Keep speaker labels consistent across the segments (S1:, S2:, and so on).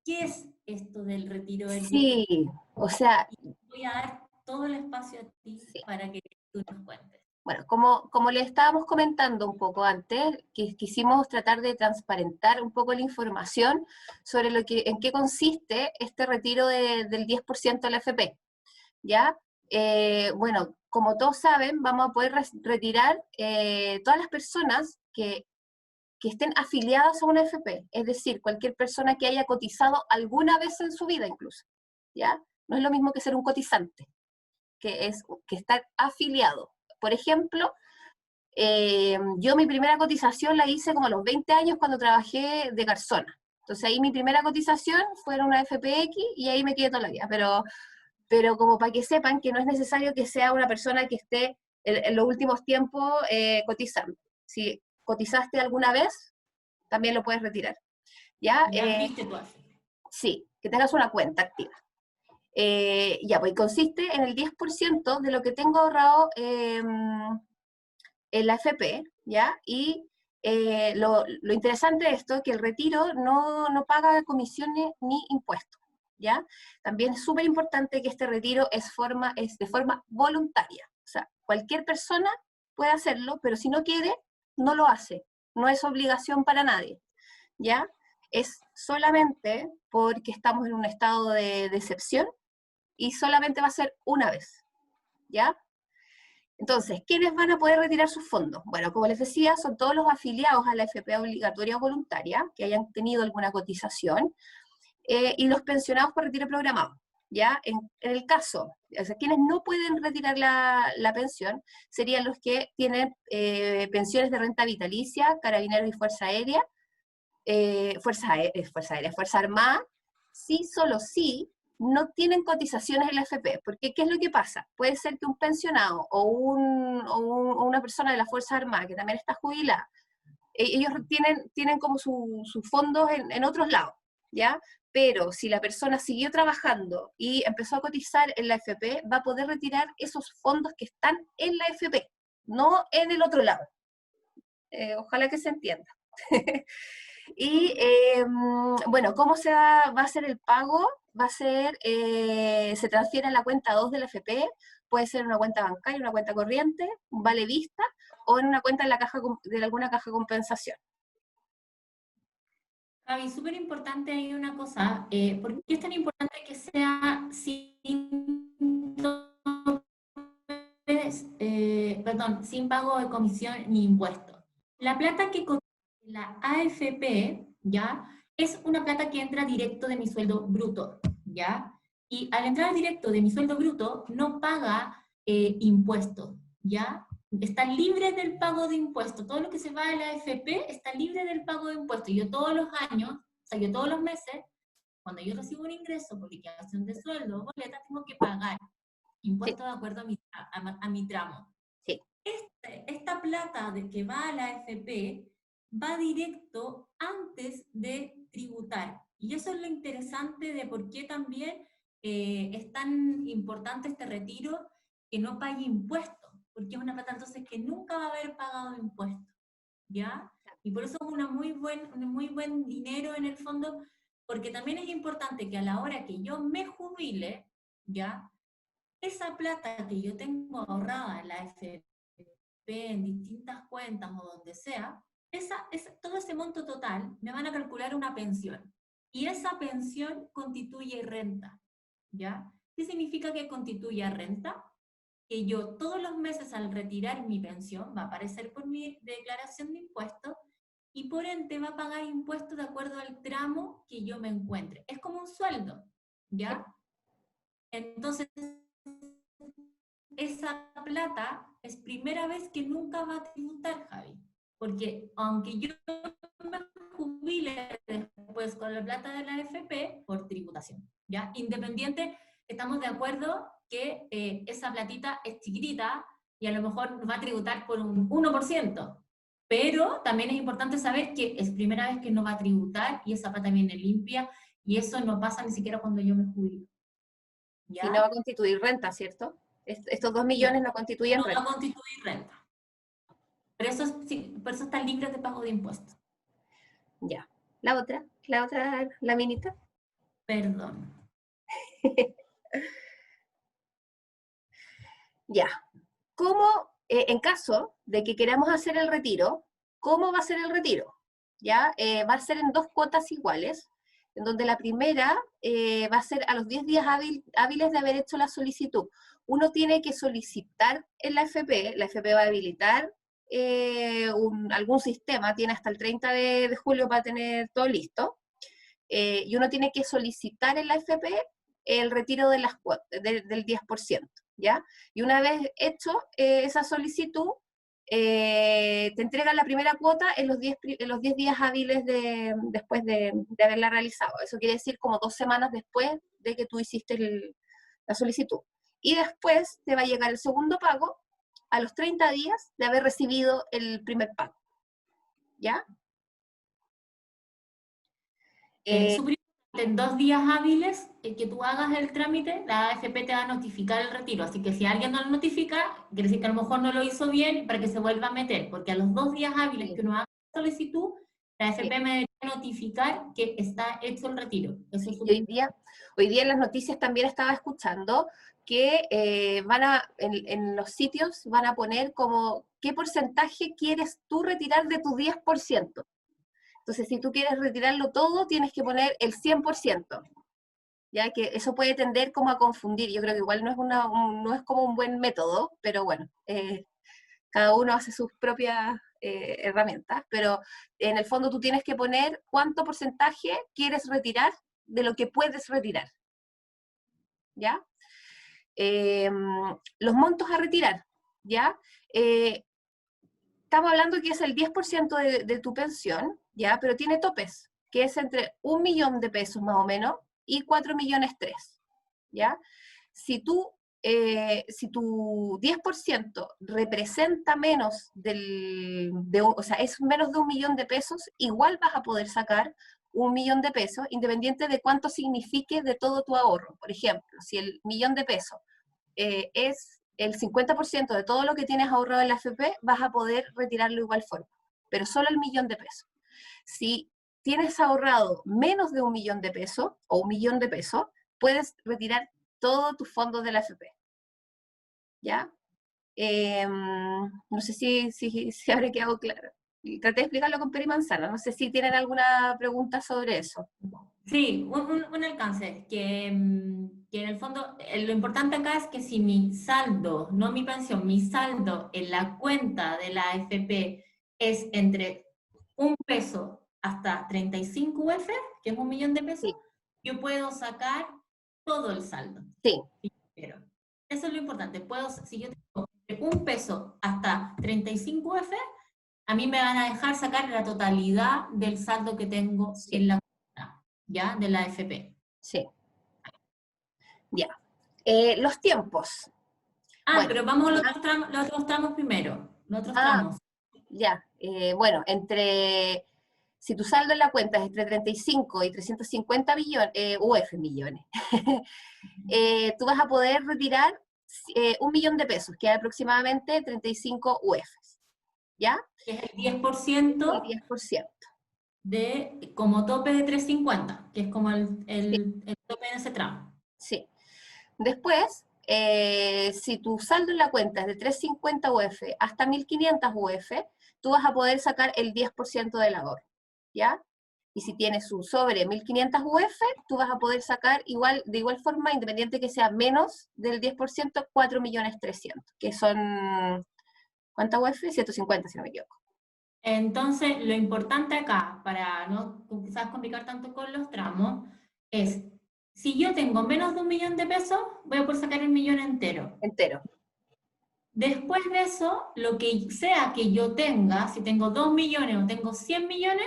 S1: qué es esto del retiro del 10%.
S2: Sí, o sea,
S1: Y voy a dar todo el espacio a ti
S2: sí.
S1: para que tú nos cuentes.
S2: Bueno, como le estábamos comentando un poco antes, que quisimos tratar de transparentar un poco la información sobre en qué consiste este retiro del 10% de la AFP, ¿ya? Bueno, como todos saben, vamos a poder retirar todas las personas que estén afiliadas a una AFP, es decir, cualquier persona que haya cotizado alguna vez en su vida incluso, ¿ya? No es lo mismo que ser un cotizante, que estar afiliado. Por ejemplo, yo mi primera cotización la hice como a los 20 años cuando trabajé de garzona. Entonces ahí mi primera cotización fue en una FPX y ahí me quedé toda la vida. Pero como para que sepan que no es necesario que sea una persona que esté en los últimos tiempos cotizando. Si cotizaste alguna vez, también lo puedes retirar. ¿Ya?
S1: Ya abriste tu AFP.
S2: Sí, que tengas una cuenta activa. Ya, pues consiste en el 10% de lo que tengo ahorrado en la FP, ¿ya? Y lo interesante de esto es que el retiro no paga comisiones ni impuestos, ¿ya? También es súper importante que este retiro es de forma voluntaria. O sea, cualquier persona puede hacerlo, pero si no quiere, no lo hace. No es obligación para nadie, ¿ya? Es solamente porque estamos en un estado de excepción y solamente va a ser una vez, ¿ya? Entonces, ¿quiénes van a poder retirar sus fondos? Bueno, como les decía, son todos los afiliados a la FP obligatoria o voluntaria que hayan tenido alguna cotización y los pensionados por retiro programado. ¿Ya? En el caso, o sea, quienes no pueden retirar la pensión serían los que tienen pensiones de renta vitalicia, carabineros y Fuerza Aérea, Fuerza Armada, sí, solo sí, no tienen cotizaciones en la AFP. Porque, ¿qué es lo que pasa? Puede ser que un pensionado o una persona de la Fuerza Armada que también está jubilada, ellos tienen como sus fondos en otros lados, ¿ya? Pero si la persona siguió trabajando y empezó a cotizar en la AFP, va a poder retirar esos fondos que están en la AFP, no en el otro lado. Ojalá que se entienda. Y bueno, ¿cómo va a hacer el pago? Se transfiere a la cuenta 2 de la FP, puede ser una cuenta bancaria, una cuenta corriente, un vale vista, o en una cuenta de alguna caja de compensación.
S1: Javi, súper importante hay una cosa. ¿Por qué es tan importante que sea sin pago de comisión ni impuestos? La plata que cotiza la AFP, ¿ya? Es una plata que entra directo de mi sueldo bruto, ¿ya? Y al entrar directo de mi sueldo bruto, no paga impuestos, ¿ya? Está libre del pago de impuestos. Todo lo que se va a la AFP está libre del pago de impuestos. Yo todos los años, o sea, yo todos los meses, cuando yo recibo un ingreso por liquidación de sueldo o boleta, tengo que pagar
S2: Sí,
S1: impuestos de acuerdo a mi tramo.
S2: sí.
S1: Esta plata que va a la AFP va directo antes de tributar. Y eso es lo interesante de por qué también es tan importante este retiro que no pague impuestos, porque es una plata entonces que nunca va a haber pagado impuestos, ¿ya? Y por eso es un muy buen dinero en el fondo, porque también es importante que a la hora que yo me jubile, ¿ya? Esa plata que yo tengo ahorrada en la AFP, en distintas cuentas o donde sea, todo ese monto total me van a calcular una pensión. Y esa pensión constituye renta, ¿ya? ¿Qué significa que constituya renta? Que yo todos los meses al retirar mi pensión va a aparecer por mi declaración de impuestos y por ende va a pagar impuestos de acuerdo al tramo que yo me encuentre. Es como un sueldo, ¿ya? Entonces, esa plata es primera vez que nunca va a tributar, Javi. Porque aunque yo me jubile después con la plata de la AFP, por tributación, ¿ya? Independiente, estamos de acuerdo que esa platita es chiquitita y a lo mejor nos va a tributar por un 1%. Pero también es importante saber que es primera vez que no va a tributar y esa plata viene limpia y eso no pasa ni siquiera cuando yo me jubilo.
S2: Si no va a
S1: ¿Ya?
S2: constituir renta, ¿cierto? Estos 2
S1: No,
S2: millones no constituyen
S1: no va a
S2: renta.
S1: constituir renta. Por eso están libres de pago de impuestos.
S2: Ya. La otra, la minita.
S1: Perdón.
S2: Ya. ¿Cómo, en caso de que queramos hacer el retiro, cómo va a ser el retiro? ¿Ya? Va a ser en 2 cuotas iguales, en donde la primera va a ser a los 10 días hábiles de haber hecho la solicitud. Uno tiene que solicitar en la AFP va a habilitar algún sistema, tiene hasta el 30 de julio para tener todo listo, y uno tiene que solicitar en la AFP el retiro de las cuotas, del 10%, ¿ya? Y una vez hecho esa solicitud, te entregan la primera cuota en los 10 días hábiles después de haberla realizado. Eso quiere decir como 2 semanas después de que tú hiciste la solicitud. Y después te va a llegar el segundo pago a los 30 días de haber recibido el primer pago. ¿Ya?
S1: Súper importante, en 2 días hábiles que tú hagas el trámite, la AFP te va a notificar el retiro. Así que si alguien no lo notifica, quiere decir que a lo mejor no lo hizo bien para que se vuelva a meter, porque a los 2 días hábiles
S2: Sí,
S1: que uno haga la solicitud, la
S2: sí.
S1: AFP me debería notificar que está hecho el retiro. Eso
S2: Sí,
S1: es
S2: y
S1: súper
S2: hoy día en las noticias también estaba escuchando que en los sitios van a poner como qué porcentaje quieres tú retirar de tu 10%. Entonces, si tú quieres retirarlo todo, tienes que poner el 100%, ya que eso puede tender como a confundir. Yo creo que igual no es como un buen método, pero bueno, cada uno hace sus propias herramientas, pero en el fondo tú tienes que poner cuánto porcentaje quieres retirar de lo que puedes retirar, ¿ya? Los montos a retirar, ¿ya? Estamos hablando que es el 10% de tu pensión, ¿ya? Pero tiene topes, que es entre 1 millón de pesos más o menos y 4,3 millones, ¿ya? Si si tu 10% representa menos o sea, es menos de 1 millón de pesos, igual vas a poder sacar 1 millón de pesos, independiente de cuánto signifique de todo tu ahorro. Por ejemplo, si el 1 millón de pesos es el 50% de todo lo que tienes ahorrado en la AFP, vas a poder retirarlo de igual forma, pero solo el 1 millón de pesos. Si tienes ahorrado menos de 1 millón de pesos o 1 millón de pesos, puedes retirar todos tus fondos de la AFP, ¿ya? No sé si habré quedado claro. Y traté de explicarlo con pera y manzana. No sé si tienen alguna pregunta sobre eso.
S1: Sí, un alcance, que en el fondo lo importante acá es que si mi saldo, no mi pensión, mi saldo en la cuenta de la AFP es entre 1 peso hasta 35 UF, que es 1 millón de pesos,
S2: Sí,
S1: yo puedo sacar todo el saldo.
S2: sí,
S1: Pero eso es lo importante. Si yo tengo entre 1 peso hasta 35 UF, a mí me van a dejar sacar la totalidad del saldo que tengo
S2: sí,
S1: en la cuenta, ¿ya? De la AFP.
S2: sí, ya. Los tiempos.
S1: Ah,
S2: Bueno,
S1: pero vamos a los otros tramos primero. Los otros
S2: ah,
S1: tramos.
S2: ya. Bueno, si tu saldo en la cuenta es entre 35 y 350 millones, millones, tú vas a poder retirar 1 millón de pesos, que es aproximadamente 35 UFs, ¿ya?
S1: Que es el
S2: El
S1: 10%
S2: 10%.
S1: como tope de 350, que es como
S2: Sí,
S1: el tope de ese tramo.
S2: sí. Después, si tu saldo en la cuenta es de 350 UF hasta 1.500 UF, tú vas a poder sacar el 10% del ahorro, ¿ya? Y si tienes un sobre 1.500 UF, tú vas a poder sacar de igual forma, independiente que sea menos del 10%, 4,3 millones, que son, ¿cuántas UF? 150, si no me equivoco.
S1: Entonces, lo importante acá, para no quizás complicar tanto con los tramos, es, si yo tengo menos de 1 millón de pesos, voy a poder sacar el millón entero.
S2: Entero.
S1: Después de eso, lo que sea que yo tenga, si tengo 2 millones o tengo 100 millones,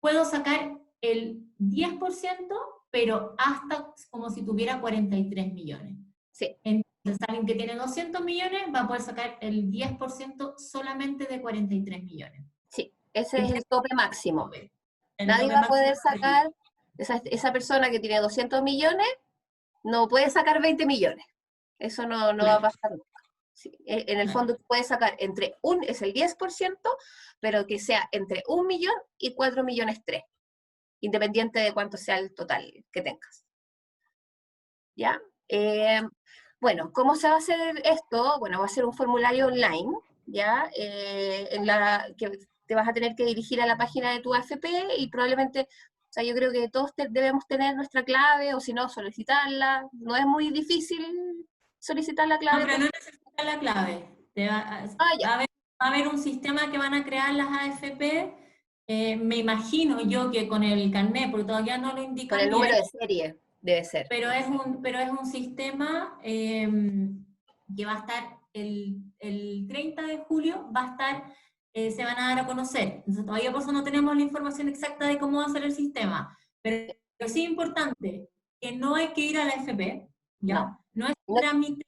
S1: puedo sacar el 10%, pero hasta como si tuviera 43 millones.
S2: Sí,
S1: Entonces, alguien que tiene 200 millones va a poder sacar el 10% solamente de 43 millones.
S2: sí. Ese es
S1: Ese
S2: el
S1: es
S2: tope máximo.
S1: el
S2: Nadie
S1: tope
S2: va a
S1: máximo
S2: poder
S1: de retiro.
S2: sacar, esa persona que tiene 200 millones, no puede sacar 20 millones. Eso no va a
S1: Claro,
S2: pasar nunca. Sí, en el
S1: claro.
S2: fondo tú puedes sacar es el 10%, pero que sea entre 1 millón y 4,3 millones. independiente de cuánto sea el total que tengas. ¿Ya? Bueno, ¿cómo se va a hacer esto? Bueno, va a ser un formulario online, ¿ya? Que te vas a tener que dirigir a la página de tu AFP y probablemente, o sea, yo creo que todos debemos tener nuestra clave, o si no, solicitarla. No es muy difícil solicitar la
S1: No,
S2: clave.
S1: pero no necesitas la clave.
S2: Ya,
S1: Va a haber un sistema que van a crear las AFP, me imagino yo que con el carnet, porque todavía no lo
S2: con
S1: indican
S2: el número
S1: bien,
S2: de serie debe ser.
S1: pero es un sistema que va a estar el 30 de julio, va a estar, se van a dar a conocer. Entonces, todavía por eso no tenemos la información exacta de cómo va a ser el sistema. Pero sí es importante que no hay que ir a la FP,
S2: No,
S1: ¿ya? No es un
S2: no,
S1: trámite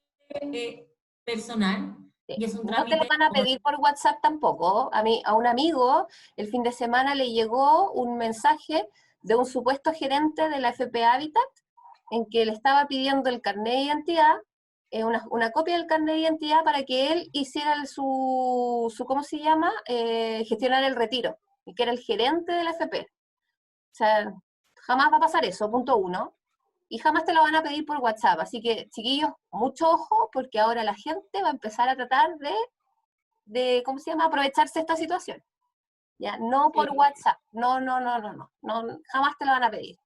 S1: personal, y es un
S2: no te lo
S1: trámite
S2: van a pedir por WhatsApp tampoco. A un amigo el fin de semana le llegó un mensaje de un supuesto gerente de la FP Habitat en que le estaba pidiendo el carnet de identidad, una copia del carnet de identidad para que él hiciera ¿cómo se llama? Gestionar el retiro, y que era el gerente de la FP. O sea, jamás va a pasar eso, punto uno. Y jamás te lo van a pedir por WhatsApp. Así que, chiquillos, mucho ojo, porque ahora la gente va a empezar a tratar ¿cómo se llama?, aprovecharse de esta situación. ¿Ya? No por WhatsApp. No, no, no, no, no, no. Jamás te lo van a pedir.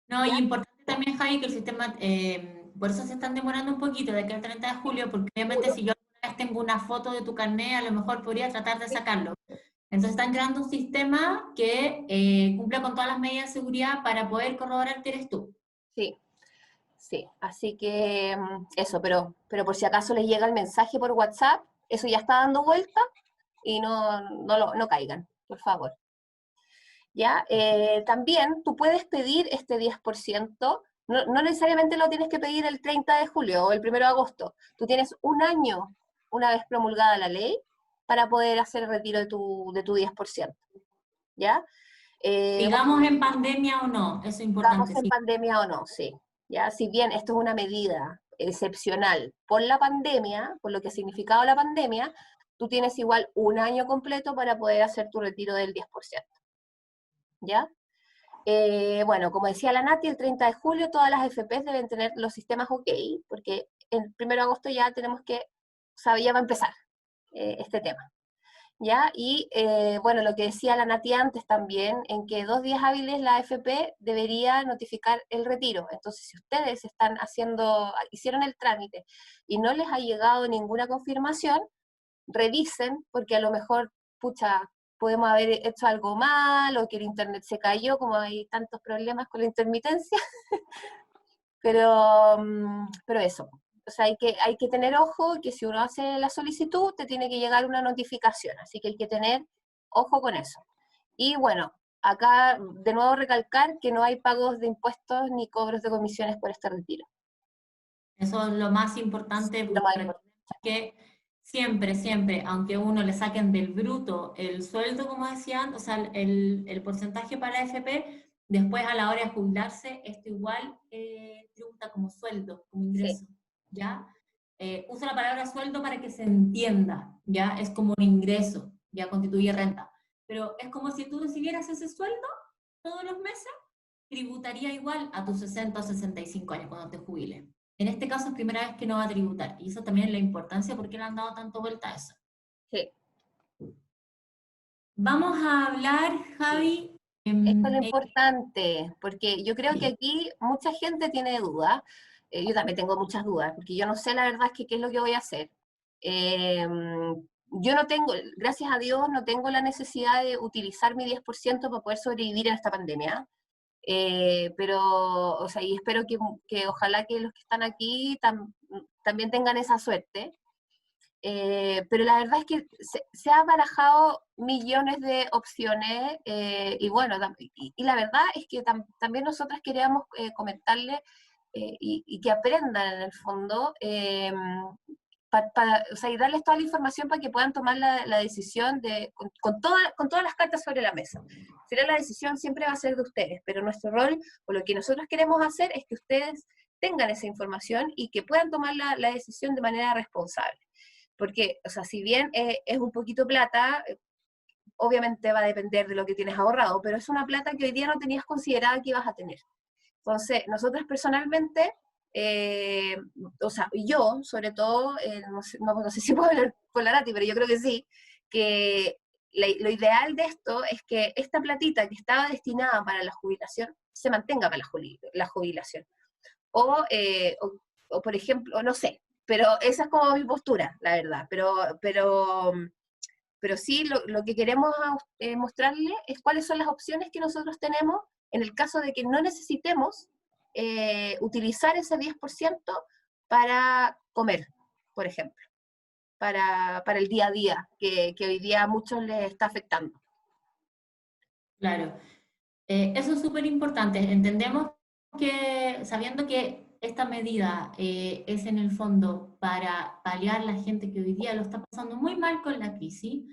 S1: No,
S2: ¿Ya?
S1: y importante también, Javi, que el sistema, por eso se están demorando un poquito de aquí al 30 de julio, porque obviamente
S2: Seguro.
S1: si yo alguna vez tengo una foto de tu carnet, a lo mejor podría tratar de sacarlo. Entonces están creando un sistema que cumpla con todas las medidas de seguridad para poder corroborar que eres tú.
S2: Sí, sí. Así que eso, pero por si acaso les llega el mensaje por WhatsApp, eso ya está dando vuelta y no caigan, por favor. ¿Ya? También tú puedes pedir este 10%, no necesariamente lo tienes que pedir el 30 de julio o el 1 de agosto, tú tienes un año, una vez promulgada la ley, para poder hacer el retiro de tu 10%, ¿ya? Bueno,
S1: Digamos en pandemia o no, eso es
S2: estamos
S1: importante,
S2: en
S1: sí.
S2: pandemia o no, sí, ¿ya? Si bien esto es una medida excepcional por la pandemia, por lo que ha significado la pandemia, tú tienes igual un año completo para poder hacer tu retiro del 10%, ¿ya? Bueno, como decía la Nati, el 30 de julio todas las FPs deben tener los sistemas OK, porque el 1 de agosto ya tenemos que, o sea, ya va a empezar este tema. ¿Ya? Y bueno, lo que decía la Nati antes también, en que 2 días hábiles la AFP debería notificar el retiro. Entonces, si ustedes hicieron el trámite y no les ha llegado ninguna confirmación, revisen, porque a lo mejor, pucha, podemos haber hecho algo mal, o que el internet se cayó, como hay tantos problemas con la intermitencia, pero eso. O sea, hay que tener ojo que si uno hace la solicitud, te tiene que llegar una notificación, así que hay que tener ojo con eso. Y bueno, acá de nuevo recalcar que no hay pagos de impuestos ni cobros de comisiones por este retiro.
S1: Eso es lo más importante,
S2: Lo más
S1: recordemos
S2: importante.
S1: que siempre, siempre, aunque uno le saquen del bruto el sueldo, como decían, o sea, el porcentaje para FP, después a la hora de jubilarse, esto igual tributa como sueldo, como
S2: Sí,
S1: ingreso, ¿ya? Uso la palabra sueldo para que se entienda, ¿ya? Es como un ingreso, ya constituye renta. Pero es como si tú recibieras ese sueldo todos los meses, tributaría igual a tus 60 o 65 años cuando te jubiles. En este caso es primera vez que no va a tributar. Y eso también es la importancia porque le han dado tanto vuelta a eso.
S2: sí,
S1: Vamos a hablar,
S2: sí.
S1: Javi.
S2: Esto es lo importante, porque yo creo que aquí mucha gente tiene dudas. Yo también tengo muchas dudas, porque yo no sé la verdad qué es lo que voy a hacer. Eh, yo no tengo, gracias a Dios, no tengo la necesidad de utilizar mi 10% para poder sobrevivir en esta pandemia. Pero, o sea, y espero que ojalá que los que están aquí también tengan esa suerte. Pero la verdad es que se ha barajado millones de opciones y bueno, y la verdad es que también nosotras queríamos comentarles y que aprendan en el fondo, o sea, y darles toda la información para que puedan tomar la decisión con todas las cartas sobre la mesa. Será la decisión siempre va a ser de ustedes, pero nuestro rol o lo que nosotros queremos hacer es que ustedes tengan esa información y que puedan tomar la decisión de manera responsable. Porque, o sea, si bien es un poquito plata, obviamente va a depender de lo que tienes ahorrado, pero es una plata que hoy día no tenías considerada que ibas a tener. Entonces, nosotros personalmente, o sea, yo, sobre todo, no sé si puedo hablar por la Nati, pero yo creo que sí, que lo ideal de esto es que esta platita que estaba destinada para la jubilación se mantenga para la jubilación. O, por ejemplo, no sé, pero esa es como mi postura, la verdad. Pero sí, lo que queremos mostrarle es cuáles son las opciones que nosotros tenemos en el caso de que no necesitemos utilizar ese 10% para comer, por ejemplo, para el día a día, que hoy día a muchos les está afectando.
S1: Claro. Eso es súper importante. Entendemos que, sabiendo que esta medida es en el fondo para paliar la gente que hoy día lo está pasando muy mal con la crisis,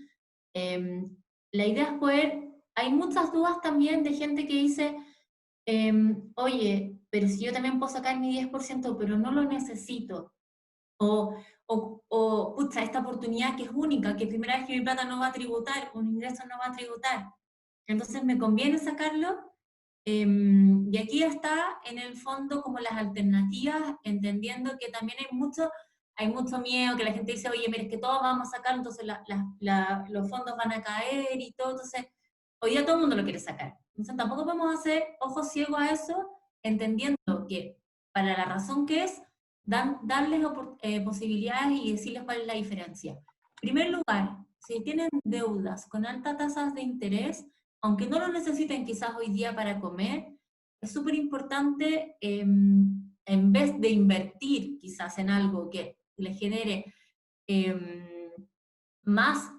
S1: la idea es poder, hay muchas dudas también de gente que dice, oye, pero si yo también puedo sacar mi 10%, pero no lo necesito. Pucha, esta oportunidad que es única, que primera vez que mi plata no va a tributar, un ingreso no va a tributar. Entonces me conviene sacarlo. Y aquí está, en el fondo, como las alternativas, entendiendo que también hay mucho miedo, que la gente dice, oye, mira, es que todos vamos a sacar, entonces los fondos van a caer y todo, entonces hoy día todo el mundo lo quiere sacar. Entonces tampoco podemos hacer ojos ciegos a eso, entendiendo que para la razón que es, darles posibilidades y decirles cuál es la diferencia. En primer lugar, si tienen deudas con altas tasas de interés, aunque no lo necesiten quizás hoy día para comer, es súper importante, en vez de invertir quizás en algo que les genere más,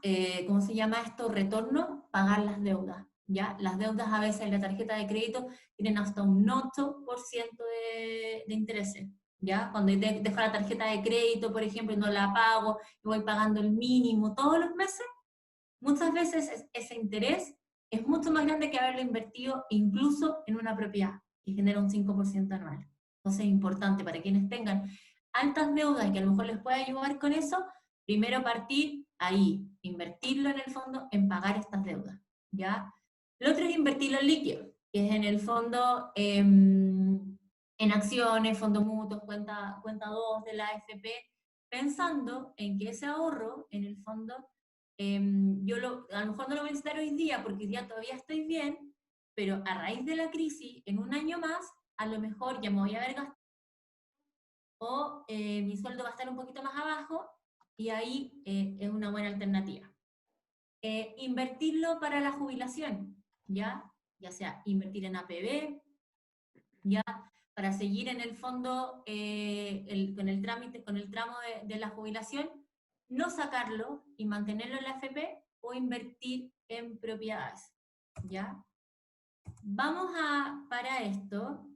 S1: ¿cómo se llama esto? Retorno, pagar las deudas. ¿Ya? Las deudas a veces en la tarjeta de crédito tienen hasta un 8% de intereses. ¿Ya? Cuando dejo la tarjeta de crédito, por ejemplo, y no la pago, y voy pagando el mínimo todos los meses, muchas veces ese interés es mucho más grande que haberlo invertido incluso en una propiedad, que genera un 5% anual. Entonces es importante para quienes tengan altas deudas y que a lo mejor les pueda ayudar con eso, primero partir ahí, invertirlo en el fondo en pagar estas deudas, ¿ya? Lo otro es invertirlo en líquido, que es en el fondo en acciones, fondos mutuos, cuenta 2 de la AFP, pensando en que ese ahorro, en el fondo, a lo mejor no lo voy a necesitar hoy día porque hoy día todavía estoy bien, pero a raíz de la crisis, en un año más, a lo mejor ya me voy a haber gastado o mi sueldo va a estar un poquito más abajo y ahí es una buena alternativa. Invertirlo para la jubilación, ya sea invertir en APB, ya para seguir en el fondo con el trámite, con el tramo de la jubilación, no sacarlo y mantenerlo en la AFP o invertir en propiedades, ¿ya? Para esto,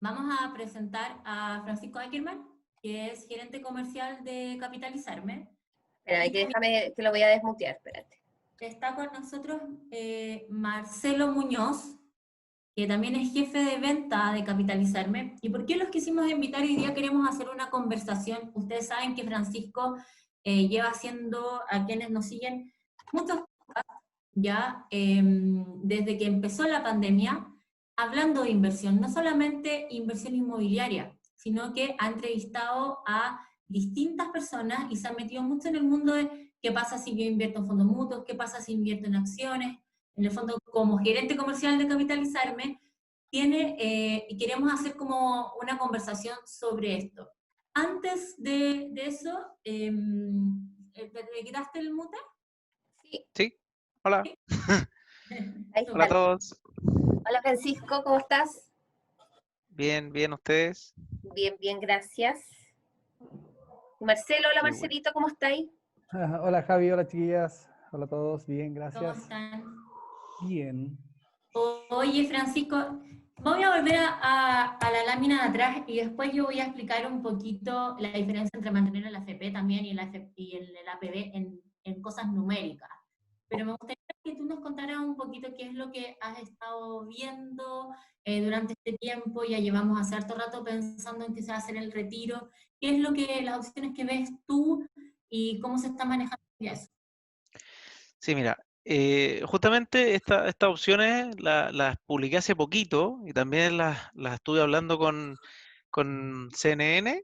S1: vamos a presentar a Francisco Ackerman, que es gerente comercial de Capitalizarme.
S2: Espera, que déjame, que lo voy a desmutear, espérate.
S1: Está con nosotros Marcelo Muñoz, que también es jefe de venta de Capitalizarme. ¿Y por qué los quisimos invitar? Hoy día queremos hacer una conversación. Ustedes saben que Francisco lleva haciendo, a quienes nos siguen, muchos podcasts, ya desde que empezó la pandemia, hablando de inversión, no solamente inversión inmobiliaria, sino que ha entrevistado a distintas personas y se ha metido mucho en el mundo de qué pasa si yo invierto en fondos mutuos, qué pasa si invierto en acciones. En el fondo, como gerente comercial de Capitalizarme, y queremos hacer como una conversación sobre esto. Antes de eso, ¿me quitaste el mute?
S2: Sí.
S3: Sí, hola.
S2: Ahí
S3: Hola a
S2: está.
S3: todos.
S2: Hola Francisco, ¿cómo estás?
S3: Bien, bien, ¿ustedes?
S2: Bien, bien, gracias. Marcelo, hola
S3: Qué bueno.
S2: Marcelito, ¿cómo estáis?
S4: Hola Javi, hola chiquillas, hola a todos, bien,
S1: ¿Cómo
S4: gracias.
S1: están?
S4: Bien.
S1: Oye, Francisco, voy a volver a la lámina de atrás y después yo voy a explicar un poquito la diferencia entre mantener el AFP también y el APB en cosas numéricas. Pero me gustaría que tú nos contaras un poquito qué es lo que has estado viendo durante este tiempo. Ya llevamos hace harto rato pensando en que se va a hacer el retiro. ¿Qué es las opciones que ves tú y cómo se está manejando eso?
S3: Sí, mira, justamente estas opciones las publiqué hace poquito y también las estuve hablando con CNN.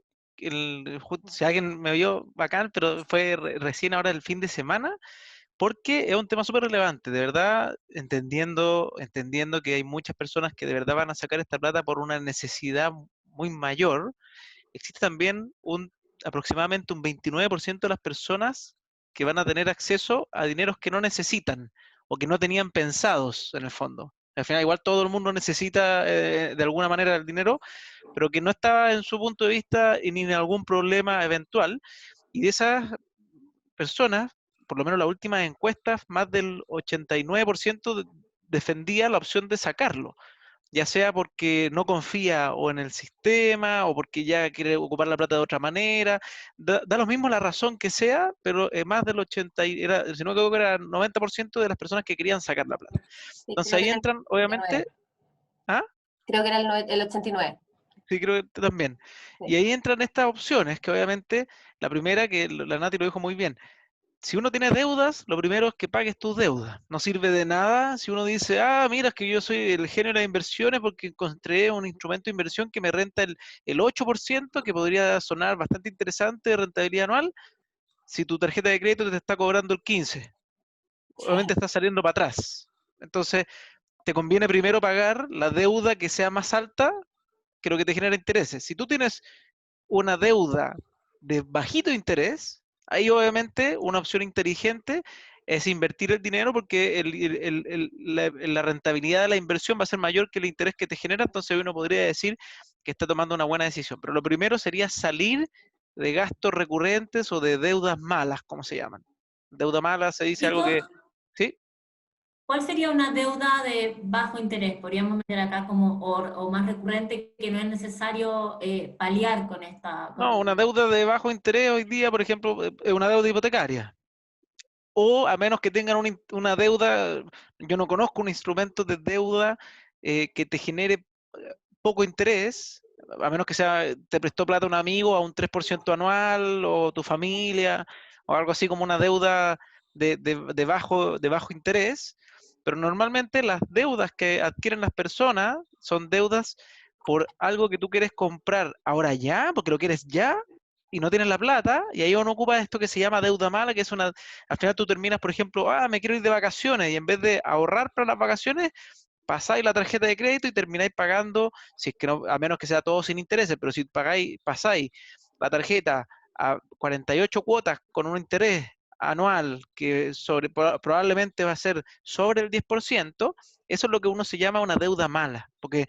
S3: Si alguien me vio bacán, pero fue recién ahora el fin de semana, porque es un tema súper relevante, de verdad, entendiendo que hay muchas personas que de verdad van a sacar esta plata por una necesidad muy mayor. Existe también aproximadamente un 29% de las personas que van a tener acceso a dineros que no necesitan o que no tenían pensados en el fondo. Al final, igual todo el mundo necesita de alguna manera el dinero, pero que no estaba en su punto de vista y ni en algún problema eventual. Y de esas personas, por lo menos las últimas encuestas, más del 89% defendía la opción de sacarlo, ya sea porque no confía o en el sistema o porque ya quiere ocupar la plata de otra manera, da lo mismo la razón que sea, pero más del 80, si no me equivoco, era 90% de las personas que querían sacar la plata.
S2: Sí,
S3: Entonces
S2: creo que
S3: ahí
S2: era el
S3: entran, obviamente,
S2: 89.
S3: ¿ah?
S2: Creo que era el 89.
S3: Sí, creo que también. Y
S2: Sí.
S3: ahí entran estas opciones, que obviamente, la primera, que la Nati lo dijo muy bien, si uno tiene deudas, lo primero es que pagues tus deudas. No sirve de nada si uno dice, ah, mira, es que yo soy el genio de las inversiones porque encontré un instrumento de inversión que me renta el 8%, que podría sonar bastante interesante de rentabilidad anual, si tu tarjeta de crédito te está cobrando el 15%. Obviamente
S2: Sí.
S3: estás saliendo para atrás. Entonces, te conviene primero pagar la deuda que sea más alta que lo que te genera intereses. Si tú tienes una deuda de bajito interés, ahí obviamente una opción inteligente es invertir el dinero porque la rentabilidad de la inversión va a ser mayor que el interés que te genera, entonces uno podría decir que está tomando una buena decisión. Pero lo primero sería salir de gastos recurrentes o de deudas malas, como se llaman. Deuda mala se dice algo
S1: Nico,
S3: que, ¿sí?
S1: ¿cuál sería una deuda de bajo interés? Podríamos meter acá como o más recurrente que no es necesario paliar con esta.
S3: No, una deuda de bajo interés hoy día, por ejemplo, es una deuda hipotecaria. O a menos que tengan una deuda, yo no conozco un instrumento de deuda que te genere poco interés, a menos que sea, te prestó plata un amigo a un 3% anual, o tu familia, o algo así como una deuda de bajo interés, pero normalmente las deudas que adquieren las personas son deudas por algo que tú quieres comprar ahora ya, porque lo quieres ya, y no tienes la plata, y ahí uno ocupa esto que se llama deuda mala, que es una, al final tú terminas, por ejemplo, me quiero ir de vacaciones, y en vez de ahorrar para las vacaciones, pasáis la tarjeta de crédito y termináis pagando, si es que no, a menos que sea todo sin intereses, pero si pasáis la tarjeta a 48 cuotas con un interés anual que probablemente va a ser sobre el 10%, eso es lo que uno se llama una deuda mala, porque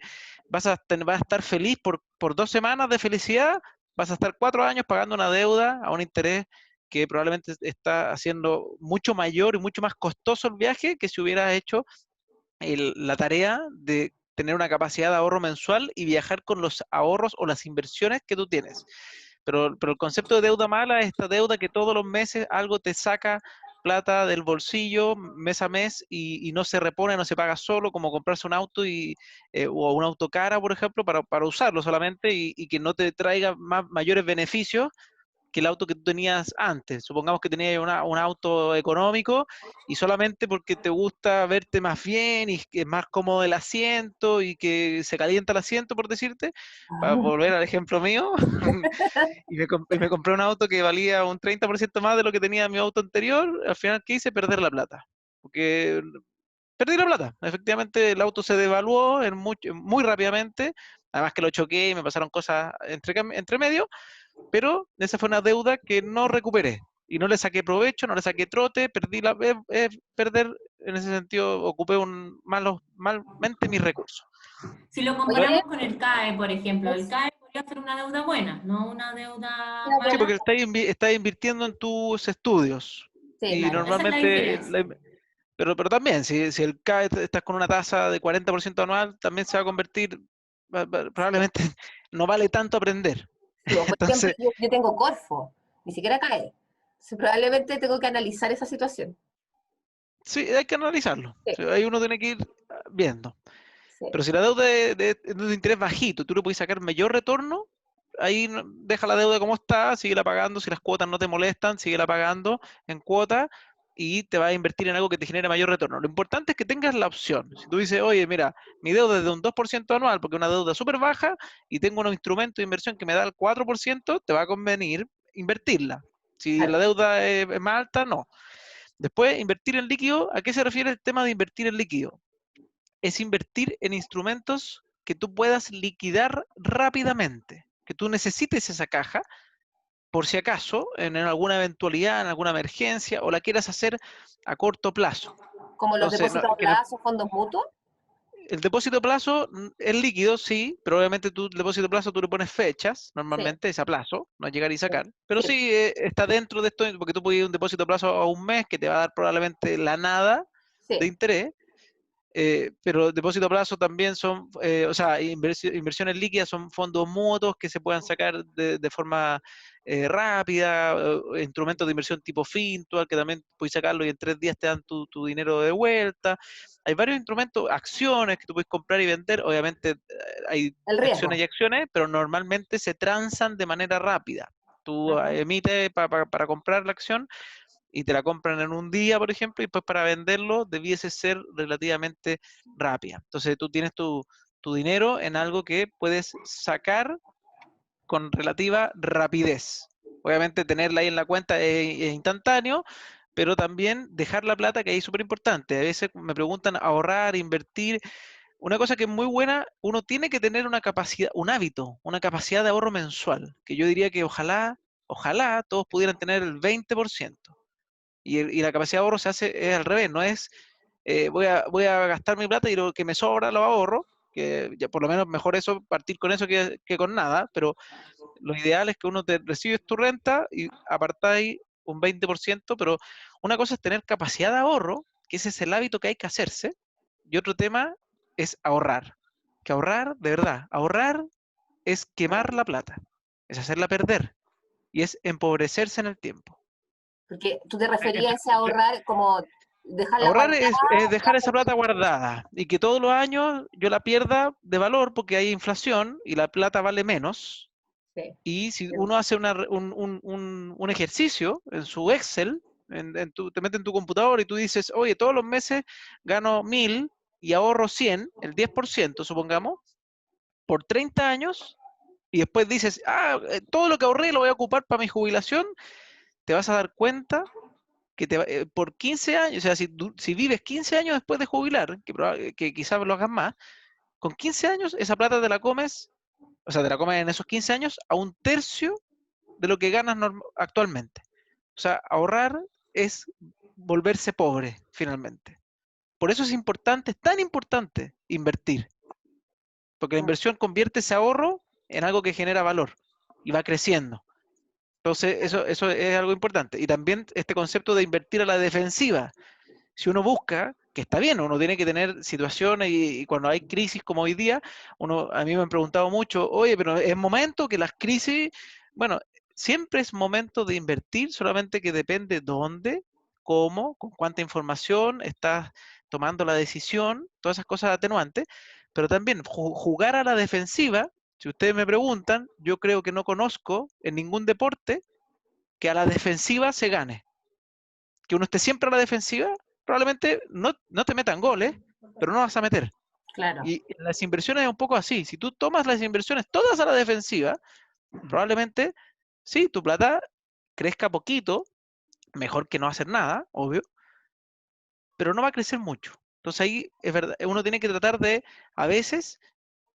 S3: vas a estar feliz por 2 semanas de felicidad, vas a estar 4 años pagando una deuda a un interés que probablemente está haciendo mucho mayor y mucho más costoso el viaje que si hubieras hecho la tarea de tener una capacidad de ahorro mensual y viajar con los ahorros o las inversiones que tú tienes. Pero el concepto de deuda mala es esta deuda que todos los meses algo te saca plata del bolsillo mes a mes y no se repone, no se paga solo, como comprarse un auto o un auto cara, por ejemplo, para usarlo solamente y que no te traiga mayores beneficios que el auto que tú tenías antes. Supongamos que tenías un auto económico y solamente porque te gusta verte más bien y que es más cómodo el asiento y que se calienta el asiento, por decirte, para volver al ejemplo mío, y me compré un auto que valía un 30% más de lo que tenía mi auto anterior. Al final, ¿qué hice? Perder la plata. Porque perdí la plata. Efectivamente, el auto se devaluó muy rápidamente. Además que lo choqué y me pasaron cosas entre medio, pero esa fue una deuda que no recuperé y no le saqué provecho, no le saqué trote, perder, en ese sentido, ocupé malmente mis recursos.
S1: Si lo
S2: Oye,
S1: comparamos con el CAE, por ejemplo, el
S2: es
S1: CAE podría ser una deuda buena, no una deuda
S2: una
S3: Sí,
S1: mala.
S3: porque estás invirtiendo en tus estudios
S2: Sí,
S3: y
S2: claro.
S1: Esa es la
S3: normalmente,
S1: diferencia.
S3: pero también, si el CAE estás con una tasa de 40% anual, también se va a convertir, probablemente no vale tanto aprender.
S2: Sí, o por ejemplo,
S3: Entonces,
S2: yo tengo Corfo, ni siquiera cae. Entonces, probablemente tengo que analizar esa situación.
S3: sí, hay que analizarlo.
S2: Sí,
S3: Sí, ahí uno tiene que ir viendo.
S2: sí.
S3: Pero si la deuda es de interés bajito, tú le puedes sacar mayor retorno, ahí deja la deuda como está, síguela pagando, si las cuotas no te molestan, síguela pagando en cuotas, y te vas a invertir en algo que te genere mayor retorno. Lo importante es que tengas la opción. Si tú dices, oye, mira, mi deuda es de un 2% anual, porque es una deuda súper baja, y tengo unos instrumentos de inversión que me da el 4%, te va a convenir invertirla. Si la
S2: Claro.
S3: deuda es más alta, no. Después, invertir en líquido, ¿a qué se refiere el tema de invertir en líquido? Es invertir en instrumentos que tú puedas liquidar rápidamente, que tú necesites esa caja por si acaso, en alguna eventualidad, en alguna emergencia, o la quieras hacer a corto plazo.
S2: Como los
S3: Entonces,
S2: depósitos a plazo, fondos mutuos.
S3: el depósito a plazo es líquido, sí, pero obviamente tú, el depósito a plazo tú le pones fechas,
S2: Sí,
S3: normalmente es a plazo, no es llegar y
S2: sí,
S3: sacar. Pero
S2: sí,
S3: sí, está dentro de esto, porque tú puedes ir un depósito a plazo a un mes que te va a dar probablemente la nada de
S2: sí.
S3: interés, pero depósito a plazo también son, o sea, inversiones líquidas son fondos mutuos que se puedan sacar de forma rápida, instrumentos de inversión tipo Fintual, que también puedes sacarlo y en 3 días te dan tu dinero de vuelta. Hay varios instrumentos, acciones que tú puedes comprar y vender, obviamente hay
S2: El
S3: acciones y
S2: riesgo.
S3: acciones, pero normalmente se transan de manera rápida. Tú
S2: Ujú.
S3: emites para comprar la acción y te la compran en un día, por ejemplo, y después para venderlo debiese ser relativamente rápida. Entonces tú tienes tu dinero en algo que puedes sacar con relativa rapidez. Obviamente tenerla ahí en la cuenta es instantáneo, pero también dejar la plata, que ahí es súper importante. A veces me preguntan ahorrar, invertir. Una cosa que es muy buena, uno tiene que tener una capacidad, un hábito, una capacidad de ahorro mensual, que yo diría que ojalá todos pudieran tener el 20%. Y la capacidad de ahorro se hace es al revés, no es voy a gastar mi plata y lo que me sobra lo ahorro, que ya por lo menos mejor eso, partir con eso que con nada, pero lo ideal es que uno te recibes tu renta y apartáis un 20%, pero una cosa es tener capacidad de ahorro, que ese es el hábito que hay que hacerse, y otro tema es ahorrar. Que ahorrar, de verdad, ahorrar es quemar la plata, es hacerla perder y es empobrecerse en el tiempo.
S2: Porque tú te referías a ahorrar como dejarla
S3: Ahorrar
S2: guardada.
S3: es dejar esa plata guardada y que todos los años yo la pierda de valor porque hay inflación y la plata vale menos.
S2: Sí.
S3: Y si uno hace un ejercicio en su Excel, te metes en tu computador y tú dices, oye, todos los meses gano 1000 y ahorro 100, el 10%, supongamos, por 30 años, y después dices, todo lo que ahorré lo voy a ocupar para mi jubilación, te vas a dar cuenta que por 15 años, o sea, si vives 15 años después de jubilar, que quizás lo hagas más, con 15 años esa plata te la comes, o sea, te la comes en esos 15 años a un tercio de lo que ganas actualmente. O sea, ahorrar es volverse pobre, finalmente. Por eso es importante, es tan importante invertir, porque la inversión convierte ese ahorro en algo que genera valor y va creciendo. Entonces, eso es algo importante. Y también este concepto de invertir a la defensiva. Si uno busca, que está bien, uno tiene que tener situaciones y cuando hay crisis como hoy día, a mí me han preguntado mucho, oye, pero es momento que las crisis, bueno, siempre es momento de invertir, solamente que depende dónde, cómo, con cuánta información estás tomando la decisión, todas esas cosas atenuantes, pero también jugar a la defensiva, si ustedes me preguntan, yo creo que no conozco en ningún deporte que a la defensiva se gane, que uno esté siempre a la defensiva, probablemente no te metan goles, pero no vas a meter.
S2: Claro.
S3: Y las inversiones es un poco así. Si tú tomas las inversiones todas a la defensiva, probablemente sí, tu plata crezca poquito, mejor que no hacer nada, obvio, pero no va a crecer mucho. Entonces ahí es verdad, uno tiene que tratar de, a veces,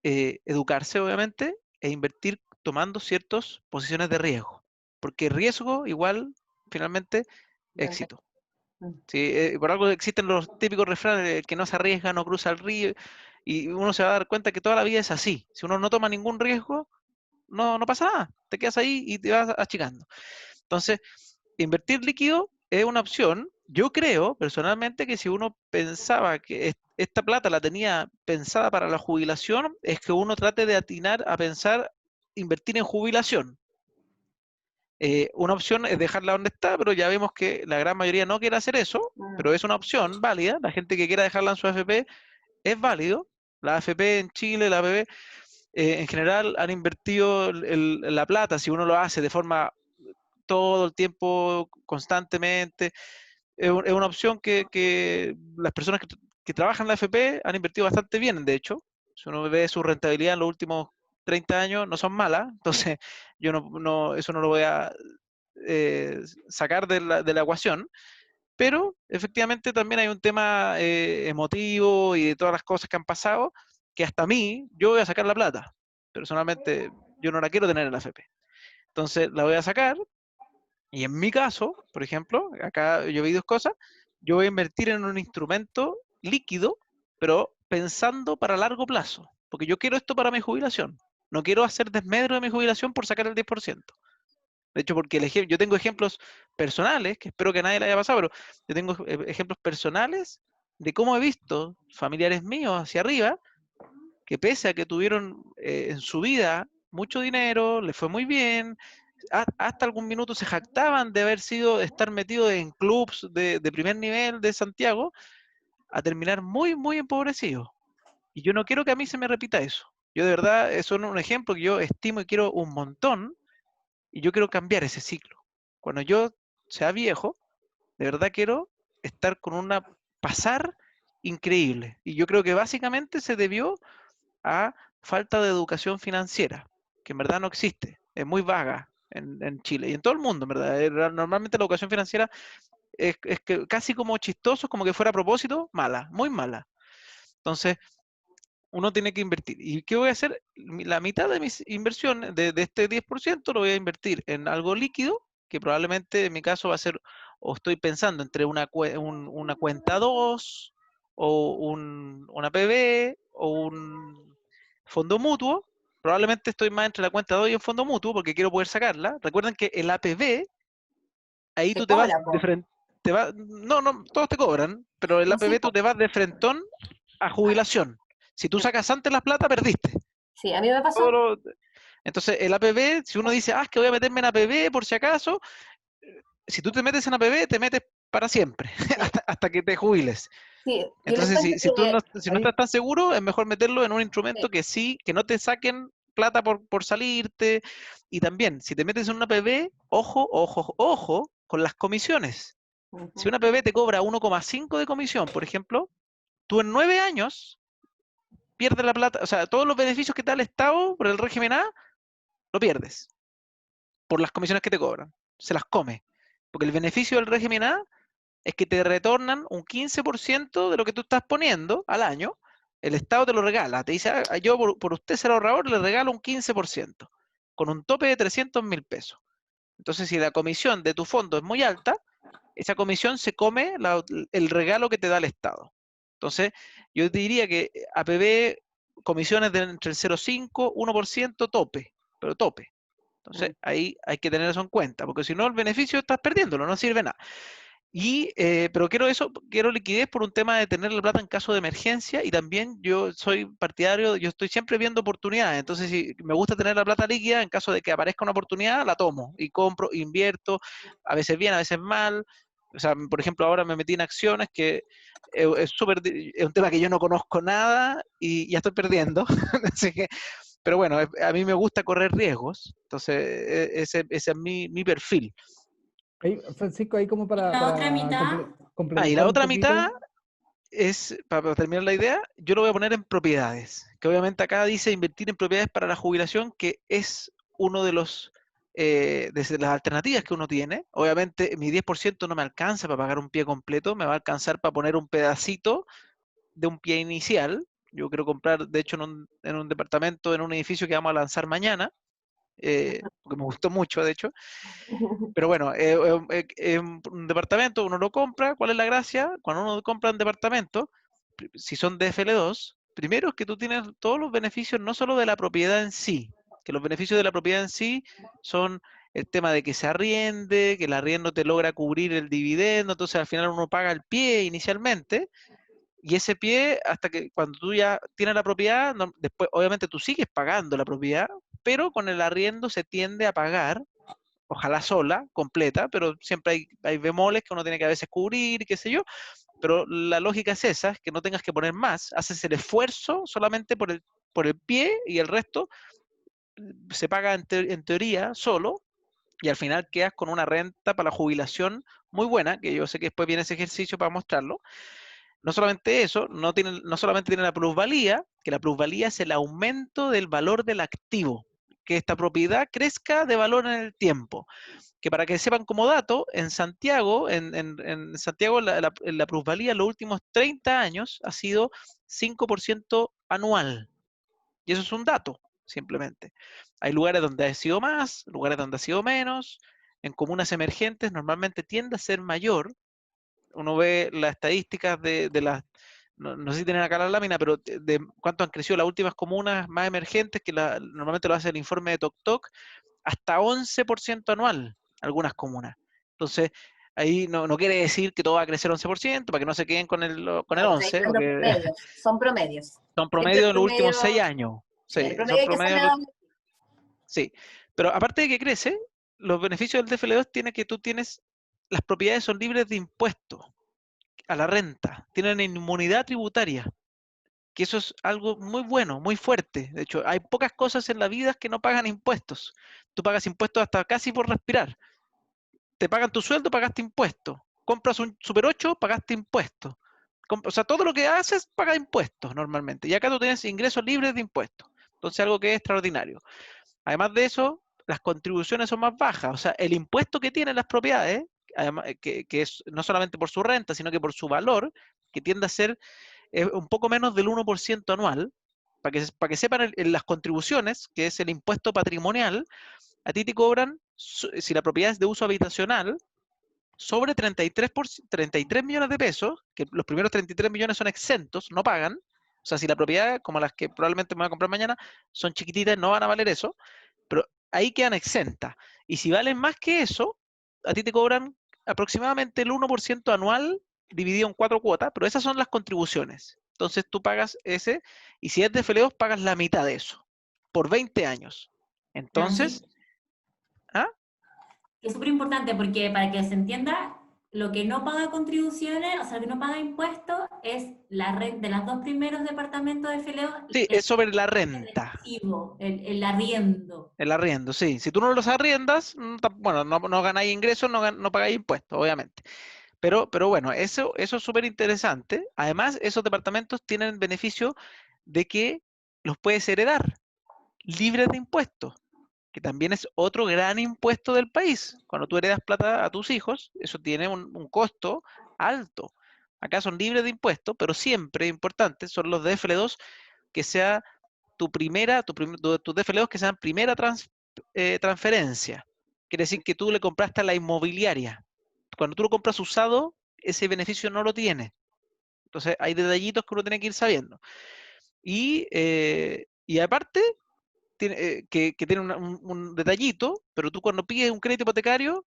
S3: educarse, obviamente, e invertir tomando ciertas posiciones de riesgo. Porque riesgo igual, finalmente, éxito. Sí, por algo existen los típicos refranes de que no se arriesga, no cruza el río, y uno se va a dar cuenta que toda la vida es así. Si uno no toma ningún riesgo, no pasa nada, te quedas ahí y te vas achicando. Entonces, invertir líquido es una opción. Yo creo personalmente que si uno pensaba que esta plata la tenía pensada para la jubilación, es que uno trate de atinar a pensar invertir en jubilación. Una opción es dejarla donde está, pero ya vemos que la gran mayoría no quiere hacer eso, pero es una opción válida. La gente que quiera dejarla en su AFP es válido. La AFP en Chile, la AFP en general han invertido la plata, si uno lo hace de forma todo el tiempo, constantemente, es una opción que las personas que trabajan en la AFP han invertido bastante bien, de hecho. Si uno ve su rentabilidad en los últimos 30 años, no son malas, entonces yo eso no lo voy a sacar de la ecuación, pero efectivamente también hay un tema emotivo y de todas las cosas que han pasado, que hasta a mí, yo voy a sacar la plata. Personalmente, yo no la quiero tener en la AFP. Entonces la voy a sacar y en mi caso, por ejemplo, acá yo vi dos cosas, yo voy a invertir en un instrumento líquido, pero pensando para largo plazo, porque yo quiero esto para mi jubilación. No quiero hacer desmedro de mi jubilación por sacar el 10%. De hecho, porque yo tengo ejemplos personales, que espero que a nadie le haya pasado, pero yo tengo ejemplos personales de cómo he visto familiares míos hacia arriba, que pese a que tuvieron en su vida mucho dinero, les fue muy bien, hasta algún minuto se jactaban de estar metidos en clubs de primer nivel de Santiago, a terminar muy, muy empobrecidos. Y yo no quiero que a mí se me repita eso. Yo de verdad, eso es un ejemplo que yo estimo y quiero un montón, y yo quiero cambiar ese ciclo. Cuando yo sea viejo, de verdad quiero estar con una pasar increíble. Y yo creo que básicamente se debió a falta de educación financiera, que en verdad no existe, es muy vaga en Chile y en todo el mundo, en verdad. Normalmente la educación financiera es que casi como chistoso, como que fuera a propósito, mala, muy mala. Entonces, uno tiene que invertir. ¿Y qué voy a hacer? La mitad de mis inversiones, de este 10%, lo voy a invertir en algo líquido, que probablemente en mi caso va a ser, o estoy pensando entre una cuenta 2, o una PB, o un fondo mutuo. Probablemente estoy más entre la cuenta 2 y el fondo mutuo, porque quiero poder sacarla. Recuerden que el APB, ahí
S2: Se
S3: tú te vas
S2: cobra,
S3: de
S2: po.
S3: frente. No, todos te cobran, pero el
S2: No, sí,
S3: APB tú
S2: po.
S3: te vas de frentón a jubilación. Si tú
S2: Mm.
S3: sacas antes la plata, perdiste.
S2: Sí, a mí me
S3: Todo
S2: pasó.
S3: Entonces, el APB, si uno dice, es que voy a meterme en APB por si acaso, si tú te metes en APB, te metes para siempre,
S2: Sí,
S3: hasta que te jubiles.
S2: sí, yo les
S3: Entonces,
S2: cuento
S3: si tú
S2: que
S3: si no
S4: Ahí,
S3: estás tan seguro, es mejor meterlo en un instrumento
S2: sí,
S3: que sí, que no te saquen plata por salirte. Y también, si te metes en una APB, ojo, ojo, ojo con las comisiones. Si
S2: ujú,
S3: una APB te cobra 1,5 de comisión, por ejemplo, tú en 9 años pierdes la plata, o sea, todos los beneficios que te da el Estado por el régimen A, lo pierdes por las comisiones que te cobran. Se las come. Porque el beneficio del régimen A es que te retornan un 15% de lo que tú estás poniendo al año. El Estado te lo regala. Te dice, yo por usted ser ahorrador le regalo un 15%, con un tope de 300.000 pesos. Entonces, si la comisión de tu fondo es muy alta, esa comisión se come el regalo que te da el Estado. Entonces, yo te diría que APB, comisiones de entre el 0,5, 1% tope, pero tope. Entonces,
S2: mm.
S3: ahí hay que tener eso en cuenta, porque si no, el beneficio estás perdiéndolo, no sirve nada. Pero quiero liquidez por un tema de tener la plata en caso de emergencia, y también yo soy partidario, yo estoy siempre viendo oportunidades. Entonces, si me gusta tener la plata líquida, en caso de que aparezca una oportunidad, la tomo y compro, invierto, a veces bien, a veces mal. O sea, por ejemplo, ahora me metí en acciones que es un tema que yo no conozco nada y ya estoy perdiendo. Así que, pero bueno, a mí me gusta correr riesgos, entonces ese es mi perfil.
S4: Francisco, ahí como
S1: Y la otra mitad,
S3: Y la
S4: complementar un
S3: otra mitad
S4: poquito.
S3: es, para terminar la idea, yo lo voy a poner en propiedades, que obviamente acá dice invertir en propiedades para la jubilación, que es uno de de las alternativas que uno tiene. Obviamente mi 10% no me alcanza para pagar un pie completo, me va a alcanzar para poner un pedacito de un pie inicial. Yo quiero comprar, de hecho, en un departamento, en un edificio que vamos a lanzar mañana, porque me gustó mucho, de hecho. Pero bueno, un departamento uno lo compra. ¿Cuál es la gracia? Cuando uno compra un departamento, si son de FL2, primero es que tú tienes todos los beneficios, no solo de la propiedad en sí, que los beneficios de la propiedad en sí son el tema de que se arriende, que el arriendo te logra cubrir el dividendo, entonces al final uno paga el pie inicialmente, y ese pie, hasta que cuando tú ya tienes la propiedad, después obviamente tú sigues pagando la propiedad, pero con el arriendo se tiende a pagar, ojalá sola, completa, pero siempre hay bemoles que uno tiene que a veces cubrir, qué sé yo, pero la lógica es esa, es que no tengas que poner más, haces el esfuerzo solamente por el pie, y el resto se paga en teoría solo, y al final quedas con una renta para la jubilación muy buena, que yo sé que después viene ese ejercicio para mostrarlo. No solamente eso, no solamente tiene la plusvalía, que la plusvalía es el aumento del valor del activo, que esta propiedad crezca de valor en el tiempo. Que para que sepan como dato, en Santiago, en Santiago la plusvalía en los últimos 30 años ha sido 5% anual. Y eso es un dato, simplemente. Hay lugares donde ha sido más, lugares donde ha sido menos. En comunas emergentes normalmente tiende a ser mayor. Uno ve las estadísticas de las, no sé si tienen acá la lámina, pero de cuánto han crecido las últimas comunas más emergentes, que normalmente lo hace el informe de TokTok, hasta 11% anual, algunas comunas. Entonces, ahí no quiere decir que todo va a crecer 11%, para que no se queden con el
S2: No, pues ahí
S3: 11,
S2: están los
S3: porque
S2: promedios, son promedios.
S3: son
S2: Siempre
S3: promedio
S2: el
S3: de los últimos
S2: promedio,
S3: 6 años.
S2: sí, el
S3: Sí, son
S2: promedio que
S3: promedio
S2: sale
S3: de
S2: a
S3: los,
S2: donde...
S3: sí. Pero aparte de que crece, los beneficios del DFL2 tiene que tú tienes, las propiedades son libres de impuestos a la renta, tienen inmunidad tributaria, que eso es algo muy bueno, muy fuerte. De hecho, hay pocas cosas en la vida que no pagan impuestos. Tú pagas impuestos hasta casi por respirar. Te pagan tu sueldo, pagaste impuestos. Compras un Super 8, pagaste impuestos. O sea, todo lo que haces paga impuestos normalmente. Y acá tú tienes ingresos libres de impuestos. Entonces, algo que es extraordinario. Además de eso, las contribuciones son más bajas. O sea, el impuesto que tienen las propiedades, además, que es no solamente por su renta, sino que por su valor, que tiende a ser un poco menos del 1% anual, para que sepan las contribuciones, que es el impuesto patrimonial, a ti te cobran, si la propiedad es de uso habitacional, sobre 33 millones de pesos, que los primeros 33 millones son exentos, no pagan. O sea, si la propiedad, como las que probablemente me voy a comprar mañana, son chiquititas, no van a valer eso, pero ahí quedan exentas. Y si valen más que eso, a ti te cobran aproximadamente el 1% anual dividido en 4 cuotas, pero esas son las contribuciones. Entonces tú pagas ese, y si es de FL2, pagas la mitad de eso, por 20 años.
S1: Claro, sí,
S3: Entonces, ¿ah?
S1: es súper importante porque para que se entienda, lo que no paga contribuciones, o sea, lo que no paga impuestos, es la renta de los dos primeros departamentos de Fileo,
S3: Sí, es sobre la
S1: el
S3: renta.
S1: recibo, el arriendo.
S3: El arriendo, sí. Si tú no los arriendas, bueno, no ganáis ingresos, no pagáis impuestos, obviamente. Pero bueno, eso es súper interesante. Además, esos departamentos tienen beneficio de que los puedes heredar libres de impuestos, que también es otro gran impuesto del país. Cuando tú heredas plata a tus hijos, eso tiene un costo alto. Acá son libres de impuestos, pero siempre importante son los DFL2, que sea tus DFL2 que sean primera transferencia. Quiere decir que tú le compraste a la inmobiliaria. Cuando tú lo compras usado, ese beneficio no lo tiene. Entonces hay detallitos que uno tiene que ir sabiendo. Y aparte, que tiene un detallito, pero tú cuando pides un crédito hipotecario,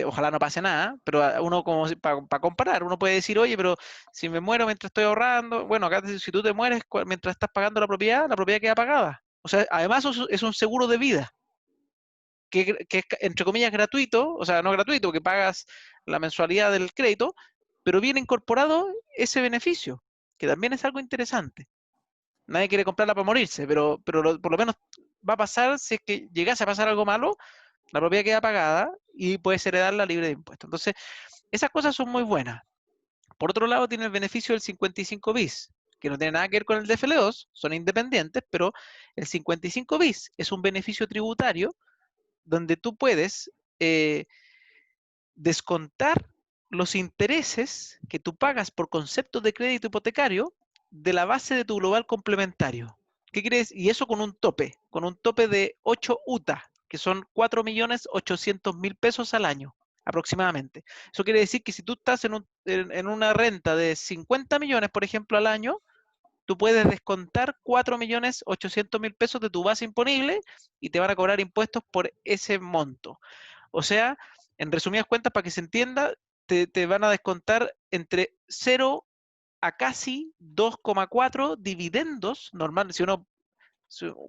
S3: ojalá no pase nada, pero uno como para comparar, uno puede decir, oye, pero si me muero mientras estoy ahorrando, bueno, acá si tú te mueres mientras estás pagando la propiedad queda pagada. O sea, además es un seguro de vida, que es entre comillas gratuito, o sea, no gratuito, que pagas la mensualidad del crédito, pero viene incorporado ese beneficio, que también es algo interesante. Nadie quiere comprarla para morirse, pero por lo menos va a pasar, si es que llegase a pasar algo malo, la propiedad queda pagada y puedes heredarla libre de impuestos. Entonces, esas cosas son muy buenas. Por otro lado, tiene el beneficio del 55 bis, que no tiene nada que ver con el DFL2, son independientes, pero el 55 bis es un beneficio tributario donde tú puedes descontar los intereses que tú pagas por conceptos de crédito hipotecario de la base de tu global complementario. ¿Qué quiere decir? Y eso con un tope de 8 UTA, que son 4.800.000 pesos al año aproximadamente. Eso quiere decir que si tú estás en una renta de 50 millones, por ejemplo, al año, tú puedes descontar 4.800.000 pesos de tu base imponible y te van a cobrar impuestos por ese monto. O sea, en resumidas cuentas, para que se entienda, te van a descontar entre 0 a casi 2,4 dividendos. Normal, si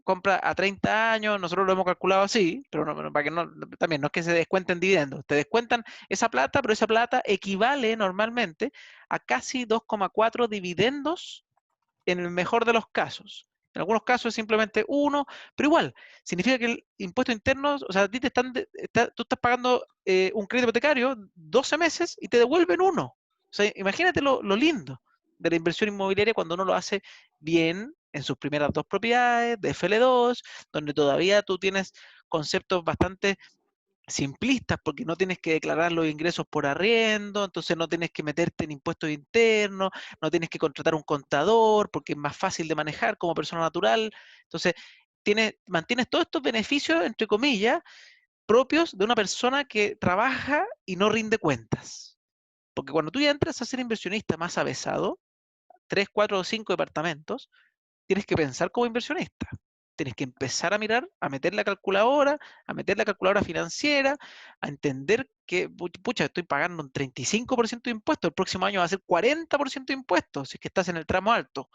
S3: compra a 30 años, nosotros lo hemos calculado así, pero para que también no es que se descuenten dividendos, te descuentan esa plata, pero esa plata equivale normalmente a casi 2,4 dividendos en el mejor de los casos. En algunos casos es simplemente 1, pero igual, significa que el impuesto interno, o sea, a ti te tú estás pagando un crédito hipotecario 12 meses y te devuelven 1. O sea, imagínate lo lindo de la inversión inmobiliaria cuando uno lo hace bien en sus primeras 2 propiedades, de FL2, donde todavía tú tienes conceptos bastante simplistas porque no tienes que declarar los ingresos por arriendo, entonces no tienes que meterte en impuestos internos, no tienes que contratar un contador porque es más fácil de manejar como persona natural. Entonces, mantienes todos estos beneficios, entre comillas, propios de una persona que trabaja y no rinde cuentas. Porque cuando tú ya entras a ser inversionista más avesado, 3, 4 o 5 departamentos, tienes que pensar como inversionista. Tienes que empezar a mirar, a meter la calculadora financiera, a entender que, pucha, estoy pagando un 35% de impuestos, el próximo año va a ser 40% de impuestos, si es que estás en el tramo alto.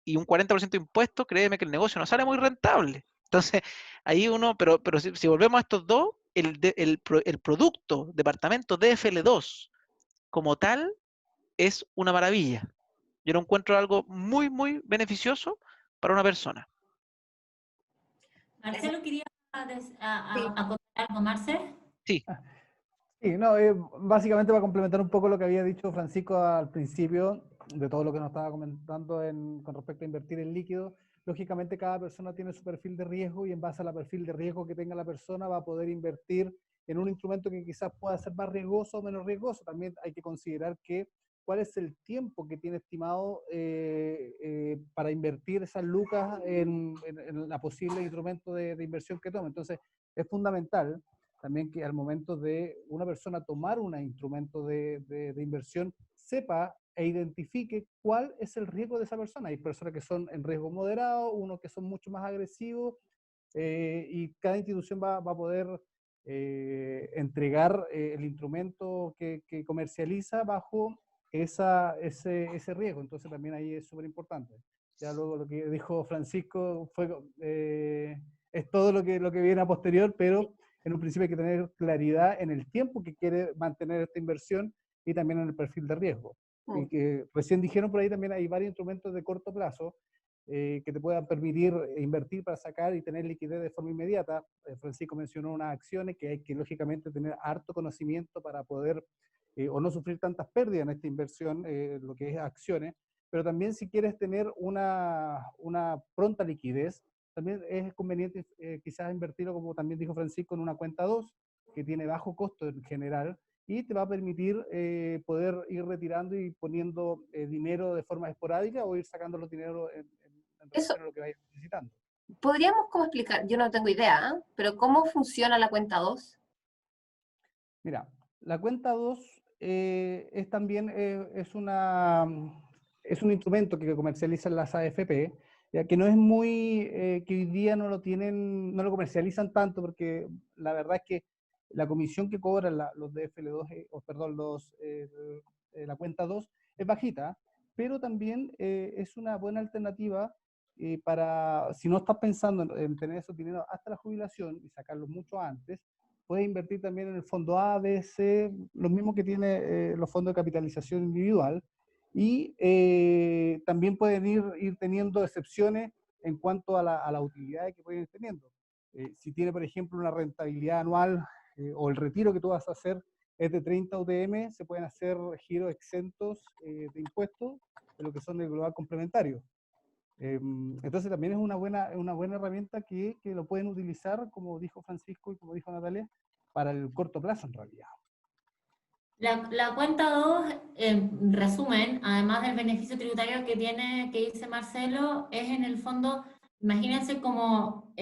S3: Y un 40% de impuestos, créeme que el negocio no sale muy rentable. Entonces, ahí uno, pero si volvemos a estos dos, el producto departamento DFL2 como tal es una maravilla. Yo lo encuentro algo muy, muy beneficioso para una persona.
S1: Marcelo quería
S2: Sí.
S1: a contar algo, Marcel.
S3: Sí,
S4: Sí, no, básicamente va a complementar un poco lo que había dicho Francisco al principio, de todo lo que nos estaba comentando con respecto a invertir en líquido. Lógicamente cada persona tiene su perfil de riesgo y en base al perfil de riesgo que tenga la persona va a poder invertir en un instrumento que quizás pueda ser más riesgoso o menos riesgoso. También hay que considerar cuál es el tiempo que tiene estimado para invertir esas lucas en la posible instrumento de inversión que tome. Entonces es fundamental también que al momento de una persona tomar un instrumento de inversión, sepa e identifique cuál es el riesgo de esa persona. Hay personas que son en riesgo moderado, unos que son mucho más agresivos, y cada institución va a poder entregar el instrumento que comercializa bajo ese riesgo. Entonces también ahí es súper importante. Ya luego lo que dijo Francisco es todo lo que viene a posterior, pero en un principio hay que tener claridad en el tiempo que quiere mantener esta inversión y también en el perfil de riesgo. Y que recién dijeron por ahí también hay varios instrumentos de corto plazo que te puedan permitir invertir para sacar y tener liquidez de forma inmediata. Francisco mencionó unas acciones que hay que lógicamente tener harto conocimiento para poder o no sufrir tantas pérdidas en esta inversión, lo que es acciones, pero también si quieres tener una pronta liquidez, también es conveniente quizás invertirlo, como también dijo Francisco, en una cuenta 2, que tiene bajo costo en general, y te va a permitir poder ir retirando y poniendo dinero de forma esporádica o ir sacando los dineros en
S2: Eso,
S4: relación a lo que vayas necesitando.
S2: ¿podríamos cómo explicar? Yo no tengo idea, ¿eh? Pero ¿cómo funciona la cuenta 2?
S4: Mira, la cuenta 2 es también es un instrumento que comercializan las AFP, ya que no es que hoy día no lo comercializan tanto, porque la verdad es que la comisión que cobran los DFL2, perdón, la cuenta 2 es bajita, pero también es una buena alternativa para, si no estás pensando en tener esos dinero hasta la jubilación y sacarlos mucho antes, puedes invertir también en el fondo A, B, C, lo mismo que tiene los fondos de capitalización individual, y también pueden ir teniendo excepciones en cuanto a la utilidad que pueden ir teniendo. Si tiene, por ejemplo, una rentabilidad anual o el retiro que tú vas a hacer es de 30 UTM, se pueden hacer giros exentos de impuestos de lo que son el global complementario. Entonces también es una buena herramienta que lo pueden utilizar, como dijo Francisco y como dijo Natalia, para el corto plazo en realidad.
S1: La cuenta 2, en resumen, además del beneficio tributario que tiene, que dice Marcelo, es en el fondo, imagínense como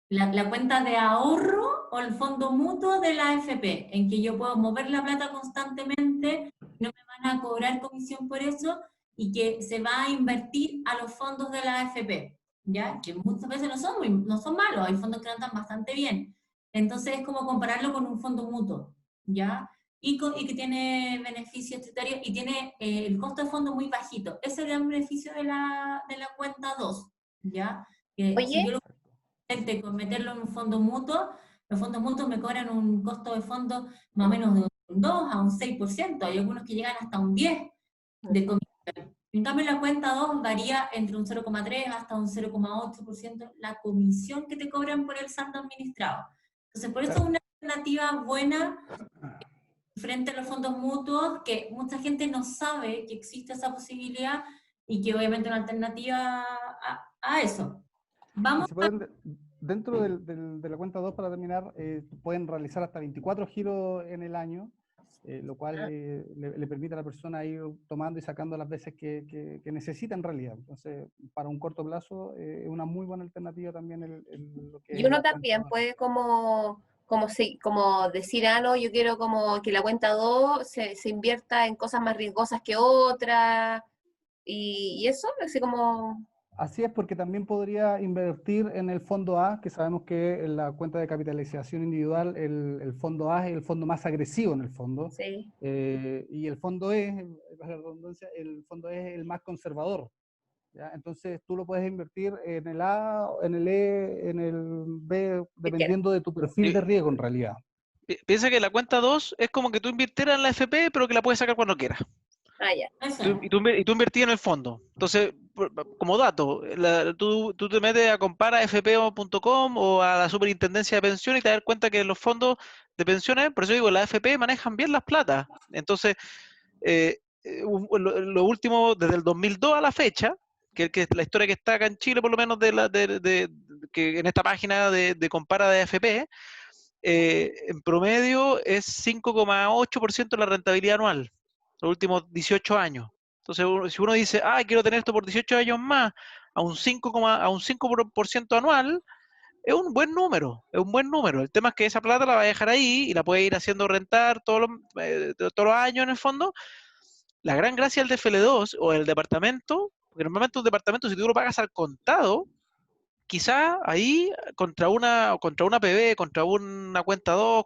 S1: la cuenta de ahorro o el fondo mutuo de la AFP, en que yo puedo mover la plata constantemente, no me van a cobrar comisión por eso, y que se va a invertir a los fondos de la AFP, ¿ya? Que muchas veces no son malos, hay fondos que andan bastante bien. Entonces es como compararlo con un fondo mutuo, ¿ya? Y que tiene beneficios tributarios y tiene el costo de fondo muy bajito. Ese es el gran beneficio de la cuenta 2, ¿ya? Que si yo
S2: Oye,
S1: con meterlo en un fondo mutuo, los fondos mutuos me cobran un costo de fondo más o menos de un 2 a un 6%, hay algunos que llegan hasta un 10% de comisión. En cambio, la cuenta 2 varía entre un 0,3 hasta un 0,8% la comisión que te cobran por el saldo administrado. Entonces, por eso es una alternativa buena frente a los fondos mutuos, que mucha gente no sabe que existe esa posibilidad y que obviamente es una alternativa a eso. Vamos
S4: Se pueden, dentro de la cuenta 2, para terminar, pueden realizar hasta 24 giros en el año, lo cual le permite a la persona ir tomando y sacando las veces que necesita en realidad. Entonces, para un corto plazo, es una muy buena alternativa también lo que
S2: Y
S4: es
S2: uno
S4: la
S2: también
S4: cuenta.
S2: puede como decir, no, yo quiero como que la cuenta 2 se invierta en cosas más riesgosas que otras, y eso, así como...
S4: Así es, porque también podría invertir en el fondo A, que sabemos que en la cuenta de capitalización individual el fondo A es el fondo más agresivo en el fondo,
S2: Sí.
S4: y el fondo E, valga la redundancia, el fondo E es el más conservador. ¿Ya? Entonces tú lo puedes invertir en el A, en el E, en el B,
S2: ¿Qué quieres?
S4: dependiendo de tu perfil de riesgo en realidad.
S3: Piensa que la cuenta 2 es como que tú invirtieras en la FP, pero que la puedes sacar cuando quieras.
S2: Ah, ya.
S1: eso.
S3: Y tú invertías en el fondo. Entonces, como dato, tú te metes a comparafpo.com o a la Superintendencia de Pensiones y te das cuenta que los fondos de pensiones, por eso digo, la AFP manejan bien las plata. Entonces, lo último, desde el 2002 a la fecha, que es la historia que está acá en Chile, por lo menos que en esta página de Compara de AFP, en promedio es 5,8% la rentabilidad anual, los últimos 18 años. Entonces, si uno dice, quiero tener esto por 18 años más, a un 5% anual, es un buen número, es un buen número. El tema es que esa plata la va a dejar ahí y la puede ir haciendo rentar todos los años en el fondo. La gran gracia del DFL2 o el departamento, porque normalmente un departamento, si tú lo pagas al contado, quizá ahí contra una PB, contra una cuenta 2,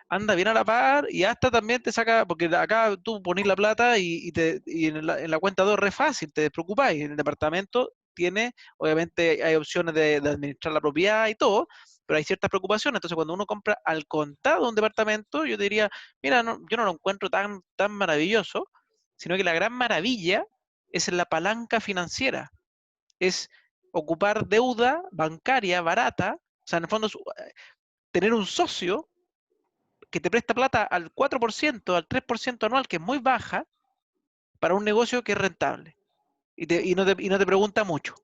S3: anda bien a la par y hasta también te saca, porque acá tú ponís la plata y en la cuenta 2 es re fácil, te despreocupáis. En el departamento obviamente hay opciones de administrar la propiedad y todo, pero hay ciertas preocupaciones. Entonces, cuando uno compra al contado un departamento, yo te diría, mira, yo no lo encuentro tan maravilloso, sino que la gran maravilla es en la palanca financiera. Es ocupar deuda bancaria barata, o sea, en el fondo es tener un socio que te presta plata al 4%, al 3% anual, que es muy baja, para un negocio que es rentable. Y no te pregunta mucho.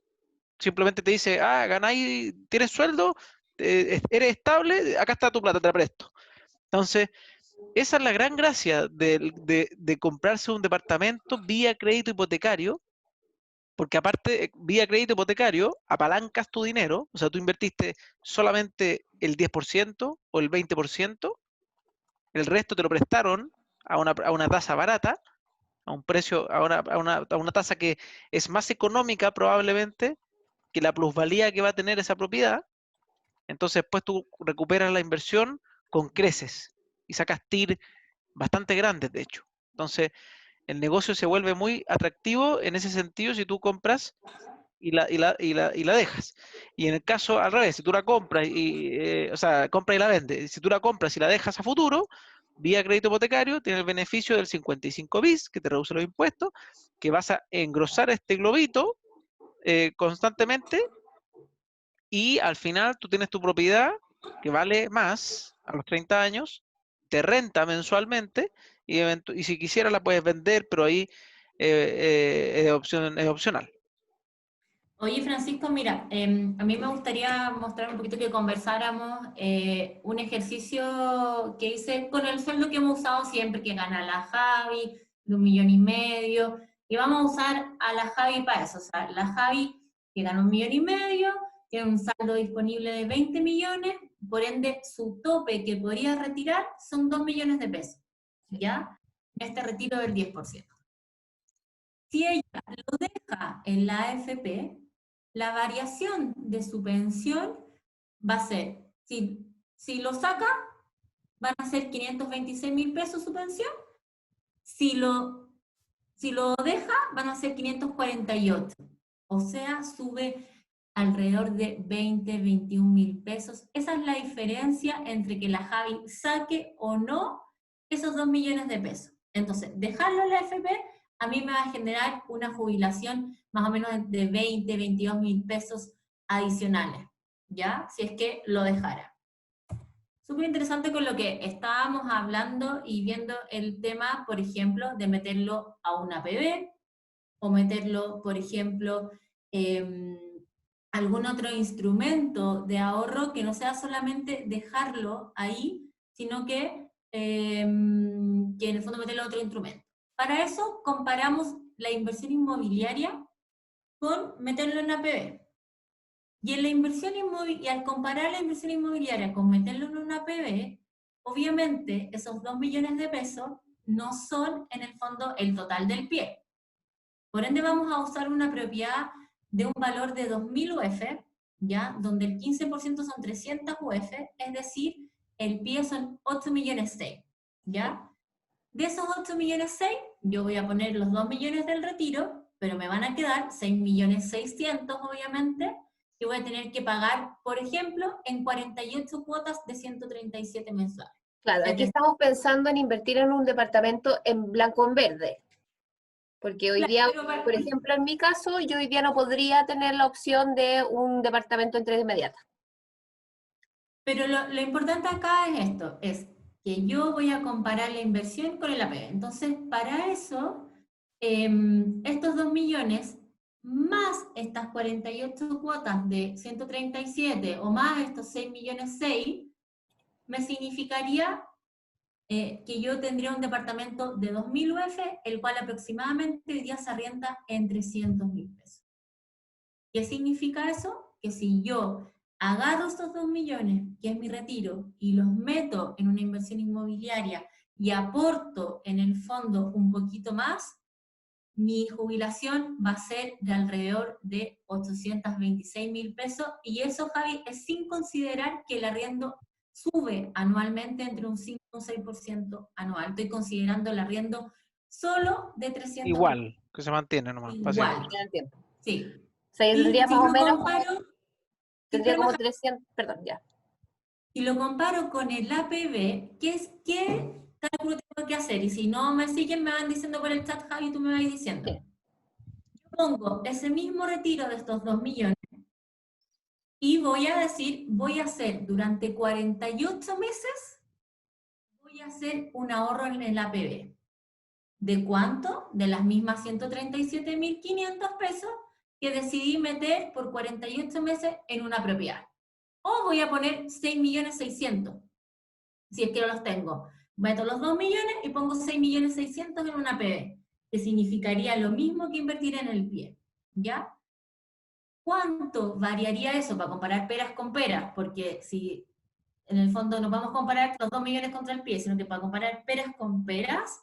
S3: Simplemente te dice, ganáis, tienes sueldo, eres estable, acá está tu plata, te la presto. Entonces, esa es la gran gracia de comprarse un departamento vía crédito hipotecario, porque aparte, vía crédito hipotecario, apalancas tu dinero, o sea, tú invertiste solamente el 10% o el 20%, el resto te lo prestaron a una tasa barata, a un precio, a una tasa que es más económica probablemente que la plusvalía que va a tener esa propiedad. Entonces, después tú recuperas la inversión con creces y sacas TIR bastante grandes, de hecho. Entonces, el negocio se vuelve muy atractivo en ese sentido si tú compras y la dejas. Y en el caso al revés, si tú la compras o sea, compras y la vendes, si tú la compras y la dejas a futuro, vía crédito hipotecario, tienes el beneficio del 55 bis, que te reduce los impuestos, que vas a engrosar este globito constantemente y al final tú tienes tu propiedad que vale más a los 30 años, te renta mensualmente y si quisieras la puedes vender, pero ahí es opcional.
S1: Oye, Francisco, mira, a mí me gustaría mostrar un poquito que conversáramos un ejercicio que hice con el sueldo que hemos usado siempre, que gana la Javi, de 1,5 millones, y vamos a usar a la Javi para eso. O sea, la Javi que gana 1,5 millones, tiene un saldo disponible de 20 millones, por ende su tope que podría retirar son 2 millones de pesos, ¿ya? Este retiro del 10%. Si ella lo deja en la AFP, la variación de su pensión va a ser, si lo saca, van a ser 526.000 pesos su pensión, si lo deja, van a ser 548. O sea, sube alrededor de 21.000 pesos. Esa es la diferencia entre que la Javi saque o no esos 2 millones de pesos. Entonces, dejarlo en la AFP a mí me va a generar una jubilación más o menos de 20, 22 mil pesos adicionales, ¿ya? Si es que lo dejara. Súper interesante con lo que estábamos hablando y viendo el tema, por ejemplo, de meterlo a una APB, o meterlo, por ejemplo, algún otro instrumento de ahorro que no sea solamente dejarlo ahí, sino que en el fondo meterlo a otro instrumento. Para eso comparamos la inversión inmobiliaria con meterlo en APB. Y en la inversión y al comparar la inversión inmobiliaria con meterlo en una APB, obviamente esos 2 millones de pesos no son en el fondo el total del pie. Por ende vamos a usar una propiedad de un valor de 2.000 UF, ¿ya? Donde el 15% son 300 UF, es decir, el pie son 8 millones 6, ¿ya? De esos 8 millones 6, yo voy a poner los 2 millones del retiro, pero me van a quedar 6 millones 600, obviamente, que voy a tener que pagar, por ejemplo, en 48 cuotas de 137 mensuales.
S2: Claro, aquí estamos pensando en invertir en un departamento en blanco o en verde. Porque hoy día, por ejemplo, en mi caso, yo hoy día no podría tener la opción de un departamento en entrega inmediata.
S1: Pero lo importante acá es esto, es que yo voy a comparar la inversión con el APB. Entonces, para eso, estos 2 millones, más estas 48 cuotas de 137, o más estos 6 millones 6, me significaría que yo tendría un departamento de 2.000 UF, el cual aproximadamente hoy día se arrienda en 300.000 pesos. ¿Qué significa eso? Que si yo agarro estos 2 millones, que es mi retiro, y los meto en una inversión inmobiliaria y aporto en el fondo un poquito más, mi jubilación va a ser de alrededor de 826.000 pesos, y eso, Javi, es sin considerar que el arriendo sube anualmente entre un 5 y un 6% anual. Estoy considerando el arriendo solo de 300.
S3: Igual, que se mantiene nomás,
S1: Igual,
S3: básicamente.
S1: sí.
S2: O sea, yo tendría
S1: Y si
S2: más o
S1: lo
S2: menos,
S1: comparo,
S2: tendría como 300, perdón, ya.
S1: si lo comparo con el APB, ¿qué cálculo tengo que hacer? Y si no me siguen, me van diciendo por el chat, Javi, tú me vas diciendo.
S2: Sí.
S1: Yo pongo ese mismo retiro de estos 2 millones y voy a decir, voy a hacer durante 48 meses, voy a hacer un ahorro en el APB. ¿De cuánto? De las mismas 137.500 pesos que decidí meter por 48 meses en una propiedad. O voy a poner 6.600.000, si es que no los tengo. Meto los 2 millones y pongo 6.600.000 en una APB, que significaría lo mismo que invertir en el pie, ¿ya? ¿Cuánto variaría eso para comparar peras con peras? Porque si en el fondo no vamos a comparar los 2 millones contra el pie, sino que para comparar peras con peras,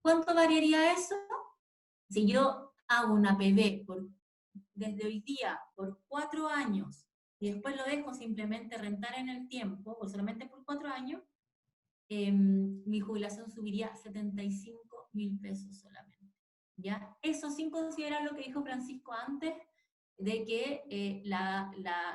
S1: ¿cuánto variaría eso? Si yo hago una PB desde hoy día por 4 años y después lo dejo simplemente rentar en el tiempo, o solamente por 4 años, mi jubilación subiría a 75.000 pesos solamente, ¿ya? Eso sin considerar lo que dijo Francisco antes, de que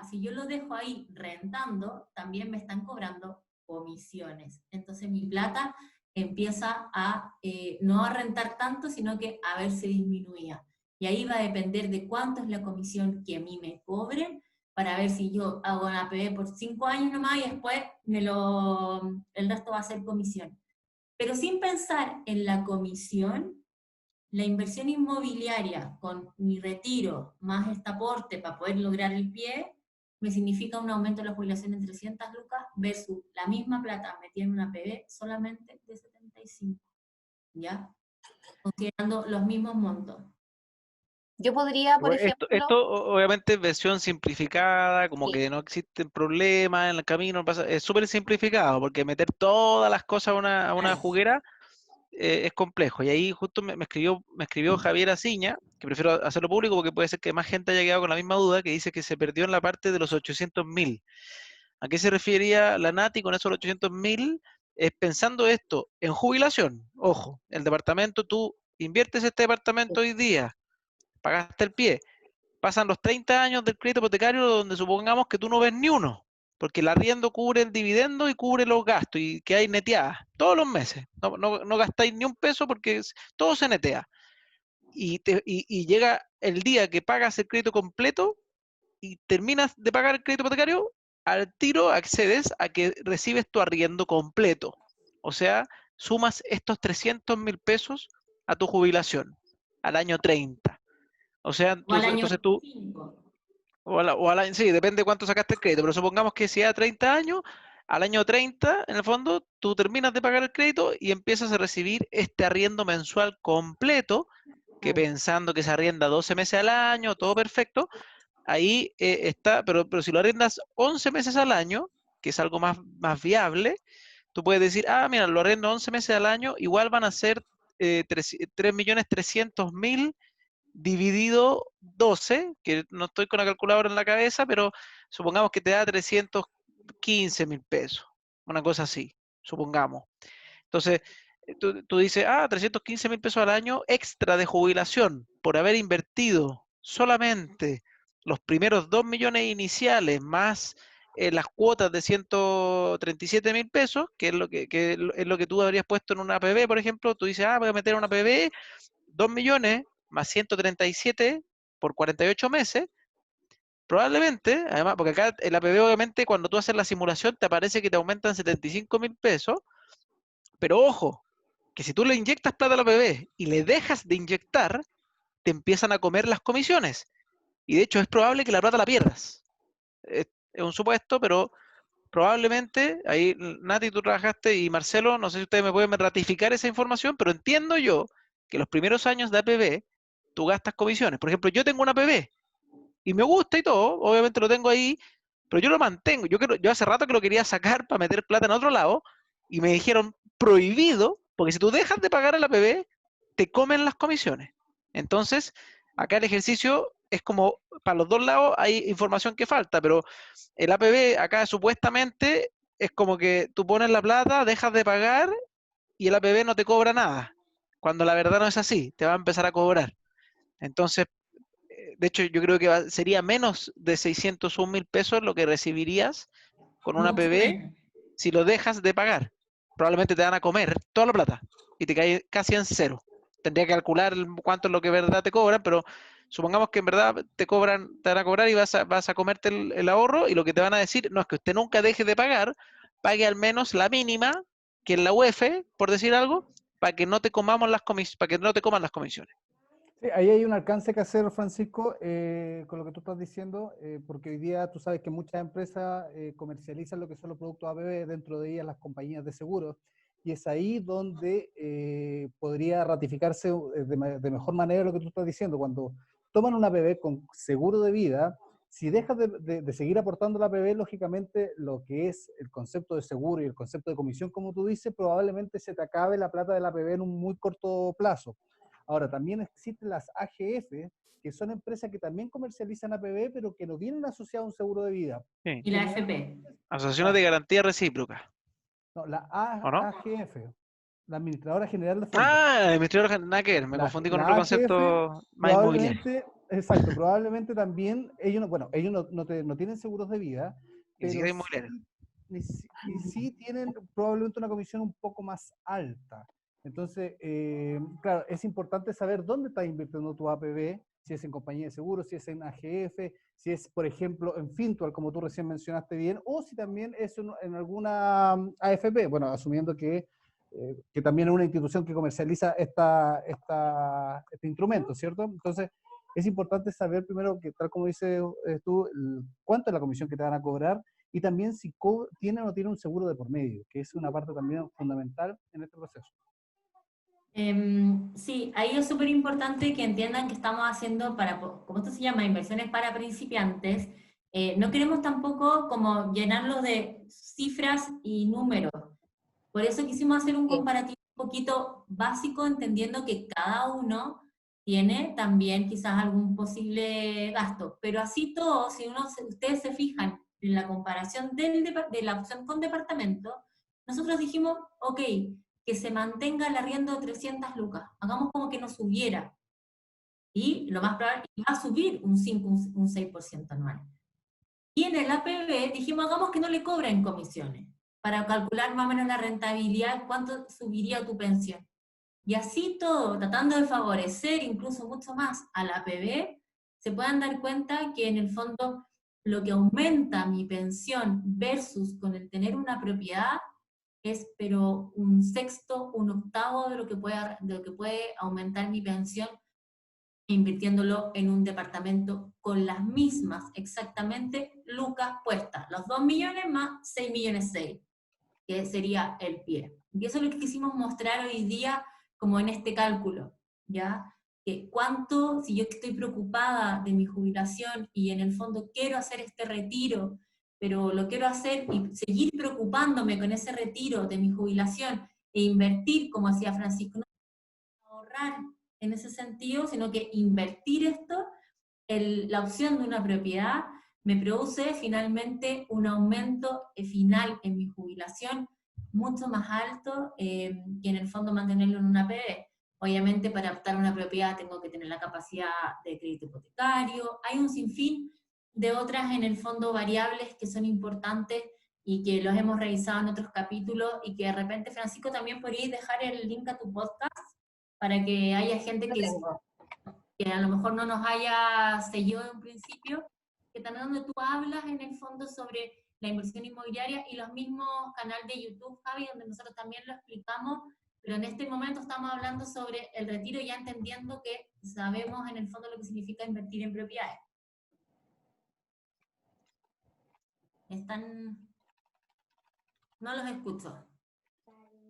S1: si yo lo dejo ahí rentando, también me están cobrando comisiones. Entonces mi plata empieza a no a rentar tanto, sino que a verse disminuida. Y ahí va a depender de cuánto es la comisión que a mí me cobren, para ver si yo hago una APB por 5 años nomás y después el resto va a ser comisión. Pero sin pensar en la comisión, la inversión inmobiliaria con mi retiro más este aporte para poder lograr el pie, me significa un aumento de la jubilación en 300 lucas versus la misma plata metida en una APB solamente de 75, ¿ya? Considerando los mismos montos.
S2: Yo podría, por ejemplo...
S3: Esto obviamente es versión simplificada, como
S2: Sí.
S3: que no existen problemas en el camino, es súper simplificado, porque meter todas las cosas a una juguera es complejo. Y ahí justo me escribió Javier Aciña, que prefiero hacerlo público porque puede ser que más gente haya quedado con la misma duda, que dice que se perdió en la parte de los 800.000. ¿A qué se refería la Nati con esos 800.000? Es pensando esto en jubilación. Ojo, el departamento, tú inviertes este departamento hoy día, pagaste el pie, pasan los 30 años del crédito hipotecario donde supongamos que tú no ves ni uno, porque el arriendo cubre el dividendo y cubre los gastos y que hay neteadas todos los meses. No gastáis ni un peso porque todo se netea. y llega el día que pagas el crédito completo y terminas de pagar el crédito hipotecario, al tiro accedes a que recibes tu arriendo completo. O sea, sumas estos 300.000 pesos a tu jubilación al año 30. O sea,
S1: O al año
S3: entonces tú,
S1: 5.
S3: sí, depende de cuánto sacaste el crédito, pero supongamos que sea 30 años, al año 30, en el fondo, tú terminas de pagar el crédito y empiezas a recibir este arriendo mensual completo, que pensando que se arrienda 12 meses al año, todo perfecto, ahí está, pero si lo arriendas 11 meses al año, que es algo más viable, tú puedes decir, ah, mira, lo arriendo 11 meses al año, igual van a ser 3.300.000 dividido 12, que no estoy con la calculadora en la cabeza, pero supongamos que te da 315.000 pesos, una cosa así, supongamos. Entonces, tú dices, 315.000 pesos al año extra de jubilación por haber invertido solamente los primeros 2 millones iniciales más las cuotas de 137.000 pesos, que es lo que tú habrías puesto en una APB, por ejemplo. Tú dices, voy a meter una APB 2 millones más 137 por 48 meses. Probablemente, además, porque acá el APB, obviamente, cuando tú haces la simulación, te aparece que te aumentan 75.000 pesos, pero ojo, que si tú le inyectas plata a la APB y le dejas de inyectar, te empiezan a comer las comisiones. Y de hecho es probable que la plata la pierdas. Es un supuesto, pero probablemente, ahí Nati, tú trabajaste y Marcelo, no sé si ustedes me pueden ratificar esa información, pero entiendo yo que los primeros años de APB tú gastas comisiones. Por ejemplo, yo tengo una APB y me gusta y todo, obviamente lo tengo ahí, pero yo lo mantengo. Yo hace rato que lo quería sacar para meter plata en otro lado y me dijeron prohibido, porque si tú dejas de pagar el APB, te comen las comisiones. Entonces, acá el ejercicio es como, para los dos lados hay información que falta, pero el APB acá supuestamente es como que tú pones la plata, dejas de pagar y el APB no te cobra nada, cuando la verdad no es así, te va a empezar a cobrar. Entonces, de hecho, yo creo que sería menos de 601.000 pesos lo que recibirías con una
S1: Mucho
S3: APB
S1: menos.
S3: si lo dejas de pagar. Probablemente te van a comer toda la plata y te cae casi en cero. Tendría que calcular cuánto es lo que en verdad te cobran, pero supongamos que en verdad te van a cobrar y vas a comerte el ahorro, y lo que te van a decir no es que usted nunca deje de pagar, pague al menos la mínima, que es la UEF, por decir algo, para que no te para que no te coman las comisiones.
S4: Sí, ahí hay un alcance que hacer, Francisco, con lo que tú estás diciendo, porque hoy día tú sabes que muchas empresas comercializan lo que son los productos APB, dentro de ellas las compañías de seguros, y es ahí donde podría ratificarse de mejor manera lo que tú estás diciendo. Cuando toman una APB con seguro de vida, si dejas de seguir aportando la APB, lógicamente lo que es el concepto de seguro y el concepto de comisión, como tú dices, probablemente se te acabe la plata de la APB en un muy corto plazo. Ahora, también existen las AGF, que son empresas que también comercializan APB, pero que no vienen asociadas a un seguro de vida.
S3: Sí.
S1: Y la FP.
S3: Asociaciones de garantía recíproca,
S4: No, la
S3: ¿o no?
S4: AGF, la Administradora General de Fondos.
S3: El administrador, nada que ver, me confundí con
S4: La
S3: otro
S4: AGF
S3: concepto más inmobiliario.
S4: probablemente, exacto, probablemente también, ellos, ellos no tienen seguros de vida,
S3: Ni
S4: pero
S3: siquiera inmobiliario.
S4: sí tienen probablemente una comisión un poco más alta. Entonces, claro, es importante saber dónde estás invirtiendo tu APB, si es en compañía de seguros, si es en AGF, si es, por ejemplo, en Fintual, como tú recién mencionaste bien, o si también es en alguna AFP, bueno, asumiendo que también es una institución que comercializa este instrumento, ¿cierto? Entonces, es importante saber primero, que tal como dices tú, cuánto es la comisión que te van a cobrar, y también si tiene o no tiene un seguro de por medio, que es una parte también fundamental en este proceso.
S1: Sí, ahí es súper importante que entiendan que estamos haciendo, como esto se llama, inversiones para principiantes. No queremos tampoco como llenarlos de cifras y números. Por eso quisimos hacer un comparativo un poquito básico, entendiendo que cada uno tiene también quizás algún posible gasto. Pero así todo, si ustedes se fijan en la comparación de la opción con departamento, nosotros dijimos, ok, que se mantenga el arriendo de 300 lucas, hagamos como que no subiera, y lo más probable es que va a subir un 5, un 6% anual. Y en el APB dijimos, hagamos que no le cobren comisiones, para calcular más o menos la rentabilidad, cuánto subiría tu pensión. Y así todo, tratando de favorecer incluso mucho más a la APB, se puedan dar cuenta que en el fondo lo que aumenta mi pensión versus con el tener una propiedad es pero un sexto, un octavo de lo que puede aumentar mi pensión invirtiéndolo en un departamento con las mismas exactamente lucas puestas, los 2 millones más 6 millones 6, que sería el pie. Y eso es lo que quisimos mostrar hoy día como en este cálculo, ¿ya? Que cuánto, si yo estoy preocupada de mi jubilación y en el fondo quiero hacer este retiro, pero lo quiero hacer y seguir preocupándome con ese retiro de mi jubilación e invertir, como hacía Francisco, no ahorrar en ese sentido, sino que invertir esto, la opción de una propiedad me produce finalmente un aumento final en mi jubilación mucho más alto que en el fondo mantenerlo en una APB. Obviamente para optar a una propiedad tengo que tener la capacidad de crédito hipotecario, hay un sinfín de otras en el fondo variables que son importantes y que los hemos revisado en otros capítulos y que de repente, Francisco, también podríais dejar el link a tu podcast para que haya gente
S2: Lo tengo.
S1: que a lo mejor no nos haya seguido de un principio, que también donde tú hablas en el fondo sobre la inversión inmobiliaria y los mismos canales de YouTube, Javi, donde nosotros también lo explicamos, pero en este momento estamos hablando sobre el retiro ya entendiendo que sabemos en el fondo lo que significa invertir en propiedades. Están... No los escucho.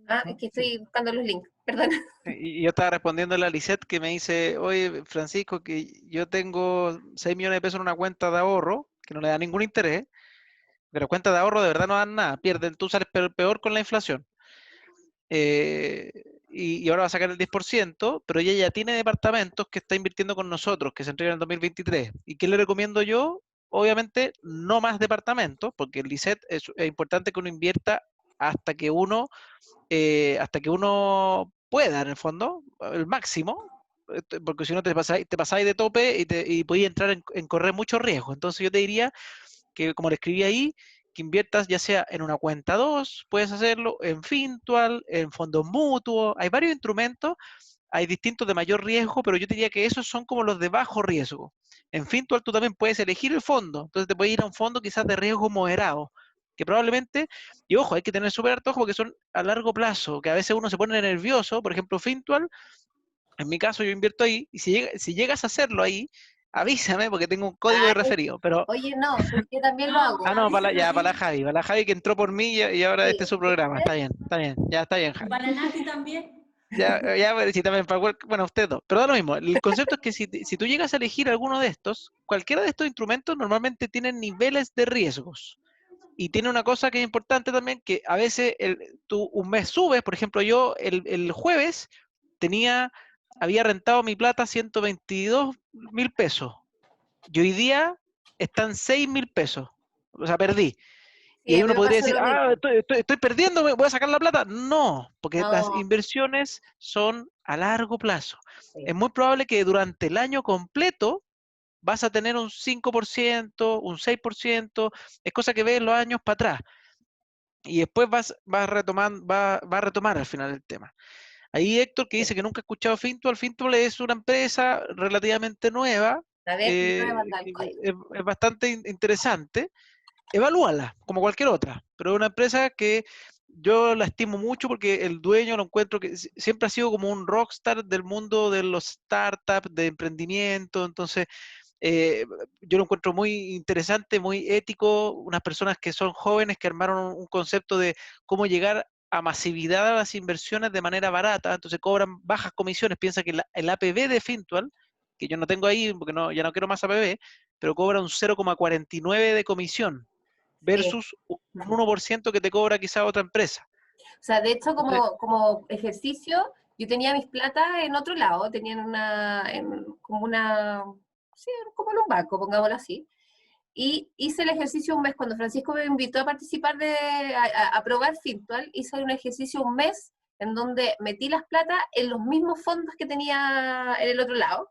S2: Ah, es que estoy buscando los links, perdón.
S3: Y yo estaba respondiendo a la Lisette que me dice, oye, Francisco, que yo tengo 6 millones de pesos en una cuenta de ahorro, que no le da ningún interés, pero cuentas de ahorro de verdad no dan nada, pierden, tú sales peor con la inflación. Eh, y ahora va a sacar el 10%, pero ella ya tiene departamentos que está invirtiendo con nosotros, que se entregan en el 2023. ¿Y qué le recomiendo yo? Obviamente, no más departamentos, porque el Lisette es importante que uno invierta hasta que uno pueda, en el fondo, el máximo, porque si no te pasáis de tope y podéis entrar en correr mucho riesgo. Entonces yo te diría que, como le escribí ahí, que inviertas ya sea en una cuenta 2, puedes hacerlo, en Fintual, en fondos mutuos, hay varios instrumentos, hay distintos de mayor riesgo, pero yo diría que esos son como los de bajo riesgo. En Fintual tú también puedes elegir el fondo, entonces te puedes ir a un fondo quizás de riesgo moderado, que probablemente, y ojo, hay que tener súper harto ojo porque son a largo plazo, que a veces uno se pone nervioso, por ejemplo, Fintual, en mi caso yo invierto ahí, y si llegas a hacerlo ahí, avísame porque tengo un código de
S2: Ay,
S3: referido, pero...
S2: oye, no, porque yo también lo
S1: No,
S2: hago.
S3: Ah, no,
S1: avísame.
S3: para la Javi que entró por mí y ahora este es
S2: Sí,
S3: su programa, ya está bien,
S1: Y
S3: Javi.
S1: para la Nati también.
S3: Ya, bueno, sí, también bueno, usted dos. Pero da lo mismo. El concepto es que si tú llegas a elegir alguno de estos, cualquiera de estos instrumentos normalmente tienen niveles de riesgos. Y tiene una cosa que es importante también, que a veces tú un mes subes, por ejemplo, yo el jueves había rentado mi plata 122.000 pesos. Y hoy día están 6.000 pesos. O sea, perdí. Y
S2: sí,
S3: ahí
S2: a mí
S3: uno
S2: me
S3: podría
S2: pasó
S3: decir,
S2: lo
S3: ah,
S2: mismo.
S3: estoy perdiendo, voy a sacar la plata. No, porque las
S2: No,
S3: inversiones son a largo plazo.
S2: sí,
S3: Es muy probable que durante el año completo vas a tener un 5%, un 6%, es cosa que ves los años para atrás. Y después va a retomar al final el tema. Ahí Héctor que
S2: sí.
S3: dice que nunca ha escuchado Fintual. Fintual es una empresa relativamente nueva,
S2: A ver, déjame mandar el
S3: que
S2: código.
S3: es bastante interesante. Evalúala, como cualquier otra, pero es una empresa que yo la estimo mucho porque el dueño lo encuentro que siempre ha sido como un rockstar del mundo de los startups, de emprendimiento, entonces yo lo encuentro muy interesante, muy ético, unas personas que son jóvenes que armaron un concepto de cómo llegar a masividad a las inversiones de manera barata, entonces cobran bajas comisiones, piensa que el APB de Fintual, que yo no tengo ahí porque ya no quiero más APB, pero cobra un 0,49 de comisión
S2: Sí.
S3: versus un 1% que te cobra quizá otra empresa.
S2: O sea, de hecho,
S3: Entonces,
S2: como ejercicio, yo tenía mis plata en otro lado, tenía como una, sí, como en un banco, pongámoslo así. Y hice el ejercicio un mes, cuando Francisco me invitó a participar a probar Fintual, hice un ejercicio un mes en donde metí las plata en los mismos fondos que tenía en el otro lado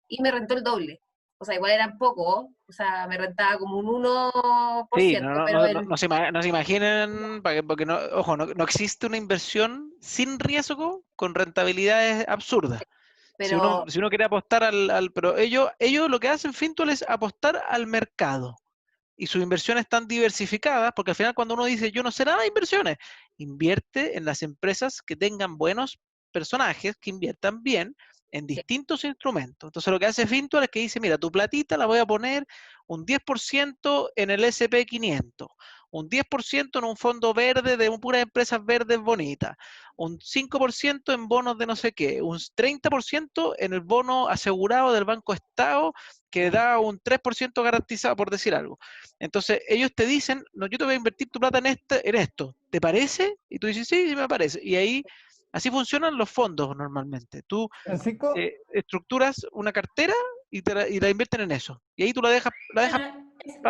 S2: y me rentó el doble. o sea, igual eran poco, o sea, me rentaba como un 1%,
S3: Sí,
S2: pero
S3: no se imaginen, porque no, ojo, no existe una inversión sin riesgo con rentabilidades absurdas.
S2: pero
S3: Si uno quiere apostar pero ellos lo que hacen, Fintual, es apostar al mercado. Y sus inversiones están diversificadas, porque al final cuando uno dice, yo no sé nada de inversiones, invierte en las empresas que tengan buenos personajes, que inviertan bien en
S2: sí,
S3: distintos instrumentos. Entonces lo que hace Fintual es que dice, mira, tu platita la voy a poner un 10% en el SP500, un 10% en un fondo verde de puras empresas verdes bonitas, un 5% en bonos de no sé qué, un 30% en el bono asegurado del Banco Estado que da un 3% garantizado, por decir algo. Entonces, ellos te dicen, no, yo te voy a invertir tu plata en esto. ¿Te parece? Y tú dices, sí, sí me parece. Y ahí, así funcionan los fondos normalmente. Tú
S4: Francisco,
S3: estructuras una cartera y la invierten en eso. Y ahí tú la dejas
S1: Claro,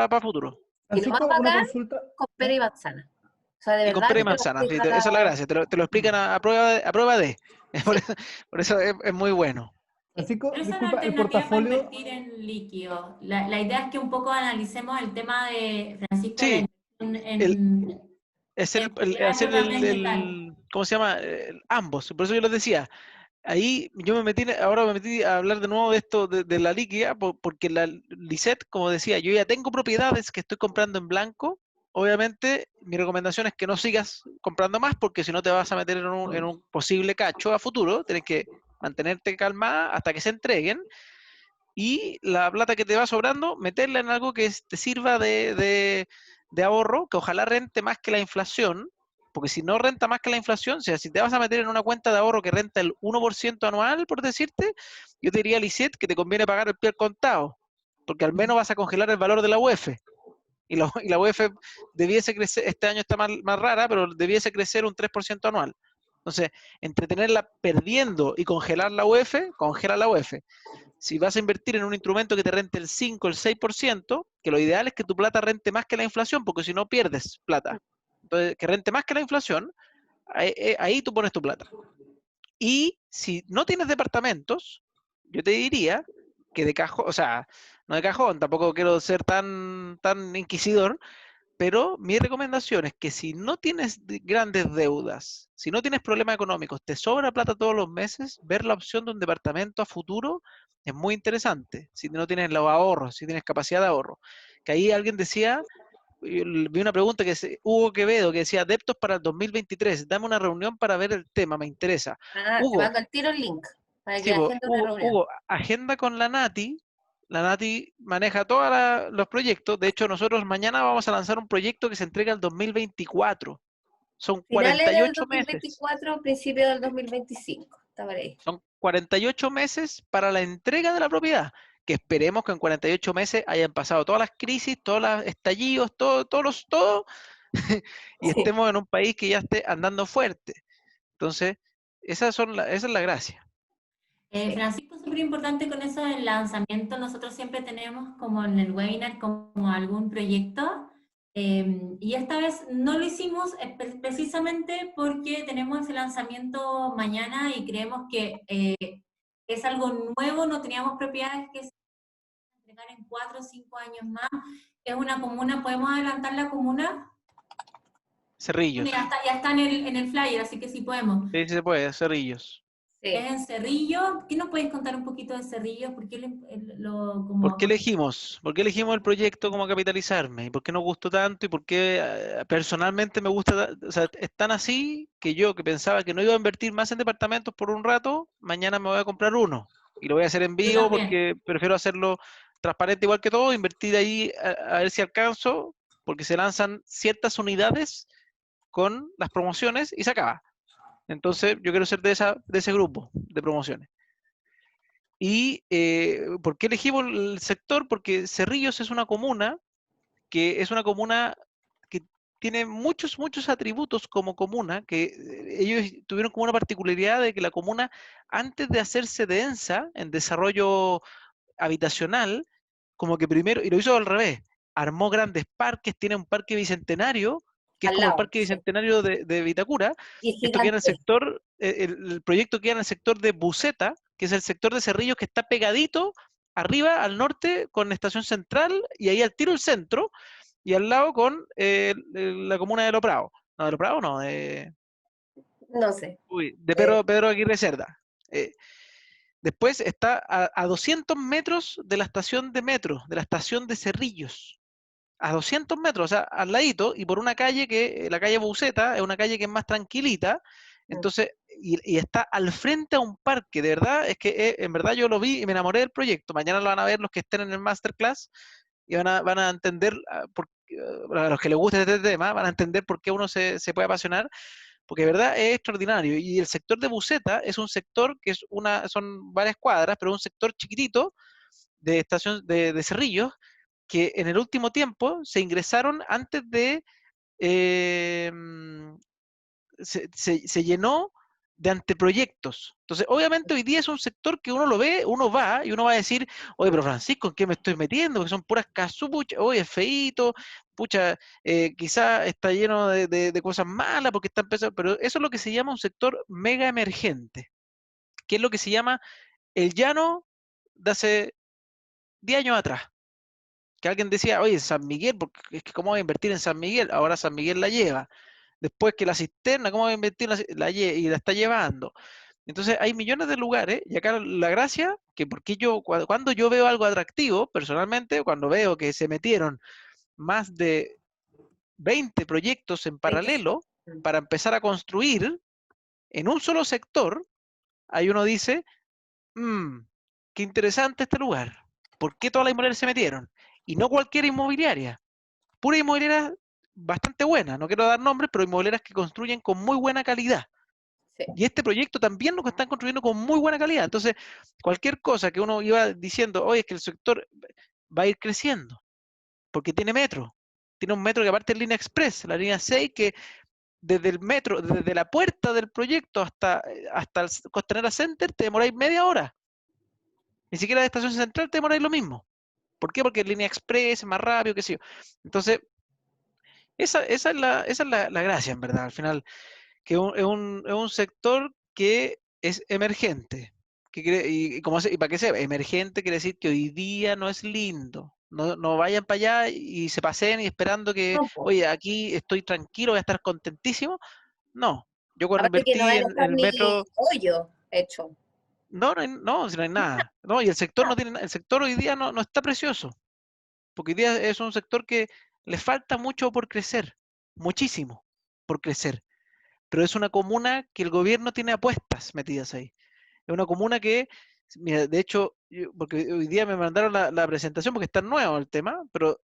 S3: para futuro.
S2: y lo más
S4: Francisco, una
S2: bacán,
S4: consulta.
S2: con
S4: ¿Ya?
S2: pera y manzana. O sea, de
S3: Y con
S2: verdad
S3: pera y
S2: que te lo
S3: manzana, sí,
S2: explica.
S3: esa es la gracia. Te lo explican a prueba de. Por
S2: Sí.
S3: eso, por eso es muy bueno.
S2: Sí.
S4: Francisco,
S1: pero esa es la
S4: disculpa, el
S1: alternativa para
S4: portafolio.
S1: invertir en líquidos. La idea es que un poco analicemos el tema de Francisco de la
S3: Sí,
S1: inversión
S3: el,
S1: en propiedades de papel metal.
S3: ¿cómo se llama? Ambos. Por eso yo les decía, ahí yo ahora me metí a hablar de nuevo de esto de la líquida, porque la Lisette, como decía, yo ya tengo propiedades que estoy comprando en blanco. Obviamente, mi recomendación es que no sigas comprando más, porque si no te vas a meter en un posible cacho a futuro. Tienes que mantenerte calmada hasta que se entreguen. Y la plata que te va sobrando, meterla en algo que te sirva de ahorro, que ojalá rente más que la inflación, porque si no renta más que la inflación, o sea, si te vas a meter en una cuenta de ahorro que renta el 1% anual, por decirte, yo te diría, Lisette, que te conviene pagar el pie al contado, porque al menos vas a congelar el valor de la UEF. Y la UEF debiese crecer, este año está más rara, pero debiese crecer un 3% anual. Entonces, entretenerla perdiendo y congelar la UEF, congela la UEF. Si vas a invertir en un instrumento que te rente el 5, el 6%, que lo ideal es que tu plata rente más que la inflación, porque si no pierdes plata. Entonces, que rente más que la inflación, ahí tú pones tu plata. Y si no tienes departamentos, yo te diría que de cajón, o sea, no de cajón, tampoco quiero ser tan inquisidor, pero mi recomendación es que si no tienes grandes deudas, si no tienes problemas económicos, te sobra plata todos los meses, ver la opción de un departamento a futuro es muy interesante. Si no tienes los ahorros, si tienes capacidad de ahorro. Que ahí alguien decía, vi una pregunta Hugo Quevedo, que decía, adeptos para el 2023, dame una reunión para ver el tema, me interesa.
S2: Ah, te
S3: Hugo,
S2: mando al tiro el link para
S3: sí,
S2: que agende una reunión.
S3: Hugo, agenda con la Nati. La Nati maneja todos los proyectos. De hecho, nosotros mañana vamos a lanzar un proyecto que se entrega el 2024. Son
S2: Finales del
S3: 48 meses.
S2: 2024, principio del 2025. Está por ahí.
S3: Son 48 meses para la entrega de la propiedad. Que esperemos que en 48 meses hayan pasado todas las crisis, todos los estallidos, todo, y
S2: Sí.
S3: estemos en un país que ya esté andando fuerte. Entonces, esa es la gracia.
S1: Francisco, súper importante con eso del lanzamiento. Nosotros siempre tenemos como en el webinar como algún proyecto y esta vez no lo hicimos precisamente porque tenemos ese lanzamiento mañana y creemos que es algo nuevo, no teníamos propiedades que se entregar en 4 o 5 años más. Es una comuna, ¿podemos adelantar la comuna? Bueno,
S3: Cerrillos.
S1: ya está en el flyer, así que sí podemos.
S3: Sí, sí se puede, Cerrillos.
S2: Sí.
S1: Es en Cerrillo. ¿Qué nos puedes contar un poquito de Cerrillo? ¿Por qué
S3: ¿Por
S1: como,
S3: qué elegimos? ¿Por qué elegimos el proyecto como capitalizarme? ¿Y por qué nos gustó tanto? ¿Y por qué personalmente me gusta? O sea, es tan así que yo, que pensaba que no iba a invertir más en departamentos por un rato, mañana me voy a comprar uno. Y lo voy a hacer en
S1: yo
S3: vivo
S1: también.
S3: porque prefiero hacerlo transparente igual que todo, invertir ahí a ver si alcanzo, porque se lanzan ciertas unidades con las promociones y se acaba. Entonces, yo quiero ser de ese grupo de promociones. ¿Y por qué elegimos el sector? Porque Cerrillos es una comuna que tiene muchos atributos como comuna, que ellos tuvieron como una particularidad de que la comuna, antes de hacerse densa en desarrollo habitacional, como que primero, y lo hizo al revés, armó grandes parques, tiene un parque bicentenario, que es
S2: Al
S3: como el
S2: lado,
S3: parque
S2: sí.
S3: bicentenario de Vitacura.
S2: Y es
S3: Esto queda en el
S2: gigante.
S3: sector, el proyecto queda en el sector de Buceta, que es el sector de Cerrillos que está pegadito arriba, al norte, con Estación Central, y ahí al tiro el centro, y al lado con la comuna de Lo Prado. No, de Lo Prado no,
S2: No sé.
S3: de Pedro Aguirre Cerda. Después está a 200 metros de la estación de metro, de la estación de Cerrillos. A 200 metros, o sea, al ladito, y por una calle la calle Buceta, es una calle que es más tranquilita, entonces, y está al frente a un parque, de verdad, es que en verdad yo lo vi y me enamoré del proyecto. Mañana lo van a ver los que estén en el masterclass y van a entender, a los que les guste este tema, van a entender por qué uno se puede apasionar, porque de verdad es extraordinario. Y el sector de Buceta es un sector que son varias cuadras, pero un sector chiquitito de estación de Cerrillos, que en el último tiempo se ingresaron antes de, eh, se llenó de anteproyectos. Entonces, obviamente hoy día es un sector que uno lo ve, uno va y uno va a decir, oye, pero Francisco, ¿en qué me estoy metiendo? Porque son puras casupuchas, oye, es feíto, pucha, quizá está lleno de cosas malas porque está empezando, pero eso es lo que se llama un sector mega emergente, que es lo que se llama el llano de hace 10 años atrás. Que alguien decía, oye, San Miguel, porque es que cómo voy a invertir en San Miguel, ahora San Miguel la lleva. Después que la cisterna, ¿cómo voy a invertir y la está llevando? Entonces hay millones de lugares, y acá la gracia, que porque cuando yo veo algo atractivo, personalmente, cuando veo que se metieron más de 20 proyectos en
S2: 20.
S3: paralelo para empezar a construir en un solo sector, ahí uno dice, "Mm, qué interesante este lugar. ¿Por qué todas las inmobiliarias se metieron? Y no cualquier inmobiliaria, pura inmobiliaria bastante buena, no quiero dar nombres, pero inmobiliarias que construyen con muy buena calidad.
S2: Sí.
S3: Y este proyecto también lo están construyendo con muy buena calidad. Entonces, cualquier cosa que uno iba diciendo, oye, es que el sector va a ir creciendo, porque tiene metro. Tiene un metro que aparte es línea express, la línea 6, que desde el metro, desde la puerta del proyecto hasta el Costanera Center, te demoráis media hora. Ni siquiera de estación central te demoráis lo mismo. ¿Por qué? Porque es línea express, más rápido, qué sé yo. Entonces, esa es la gracia, en verdad, al final, que es un sector que es emergente. Y para qué sea emergente, quiere decir que hoy día no es lindo. No vayan para allá y se pasen y esperando que,
S2: No, po.
S3: oye, aquí estoy tranquilo, voy a estar contentísimo. No, yo cuando
S2: Aparte que no
S3: invertí
S2: debe
S3: en
S2: estar
S3: el
S2: ni
S3: metro,
S2: hoyo hecho.
S3: no, si no hay nada. No, y el sector no tiene, el sector hoy día no está precioso, porque hoy día es un sector que le falta mucho por crecer, muchísimo por crecer, pero es una comuna que el gobierno tiene apuestas metidas ahí. Es una comuna que, mira, de hecho, porque hoy día me mandaron la presentación porque está nuevo el tema, pero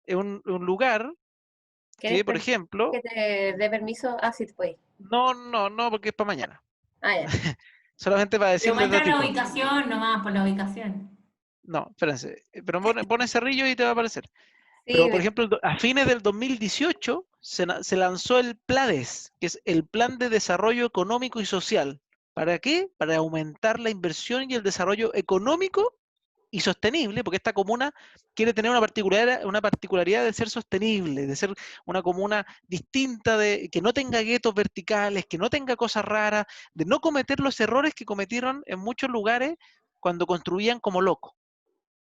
S3: es un lugar
S2: ¿Quieres
S3: que, por ejemplo,
S2: que te dé permiso? Ah, sí, pues.
S3: no, porque es para mañana.
S2: Ah, ya.
S3: Solamente para
S1: Pero
S3: decirles
S1: muestra la
S3: datito.
S1: ubicación nomás, por la ubicación.
S3: No, espérense. Pero pone Cerrillo y te va a aparecer.
S2: Sí,
S3: Pero, por ejemplo, a fines del 2018 se lanzó el PLADES, que es el Plan de Desarrollo Económico y Social. ¿Para qué? Para aumentar la inversión y el desarrollo económico y sostenible, porque esta comuna quiere tener una particularidad de ser sostenible, de ser una comuna distinta, de que no tenga guetos verticales, que no tenga cosas raras, de no cometer los errores que cometieron en muchos lugares cuando construían como locos.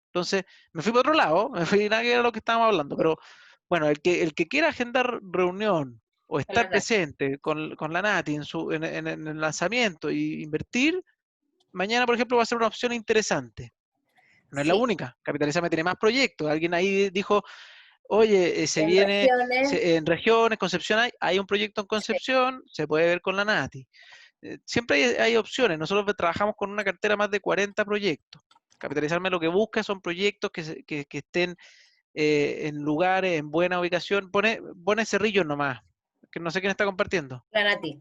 S3: Entonces, me fui por otro lado, me fui nada que ver a lo que estábamos hablando, pero bueno, el que quiera agendar reunión o
S2: con la
S3: estar
S2: Nati.
S3: presente con la Nati en el lanzamiento y invertir, mañana, por ejemplo, va a ser una opción interesante. No es la
S2: Sí.
S3: única. Capitalizame tiene más proyectos. Alguien ahí dijo, oye, se
S2: En
S3: viene
S2: regiones,
S3: en regiones, Concepción hay un proyecto en
S2: sí.
S3: Concepción, se puede ver con la Nati. Siempre hay opciones. Nosotros trabajamos con una cartera más de 40 proyectos. Capitalizarme lo que busca son proyectos que estén en lugares, en buena ubicación. Pone Cerrillos nomás, que no sé quién está compartiendo.
S2: La Nati.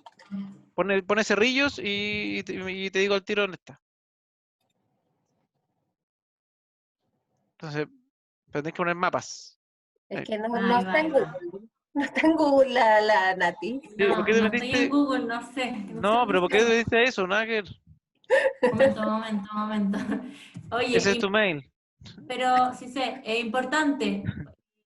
S3: Pone Cerrillos y te digo al tiro dónde está. Entonces, pero tenés que poner mapas.
S2: Es
S3: Ahí.
S2: que no
S1: Ahí va,
S2: está en
S1: ahí va.
S2: Google. No está en Google la Nati.
S3: ¿Por
S1: No,
S3: qué te
S1: no estoy en
S3: metiste?
S1: Google, no sé
S3: No,
S1: cómo
S3: pero ¿por
S1: se
S3: qué te
S1: hace.
S3: metiste a eso? Nada que ver.
S1: Momento.
S3: Ese es
S1: Oye,
S3: tu mail.
S1: pero sí sé, es importante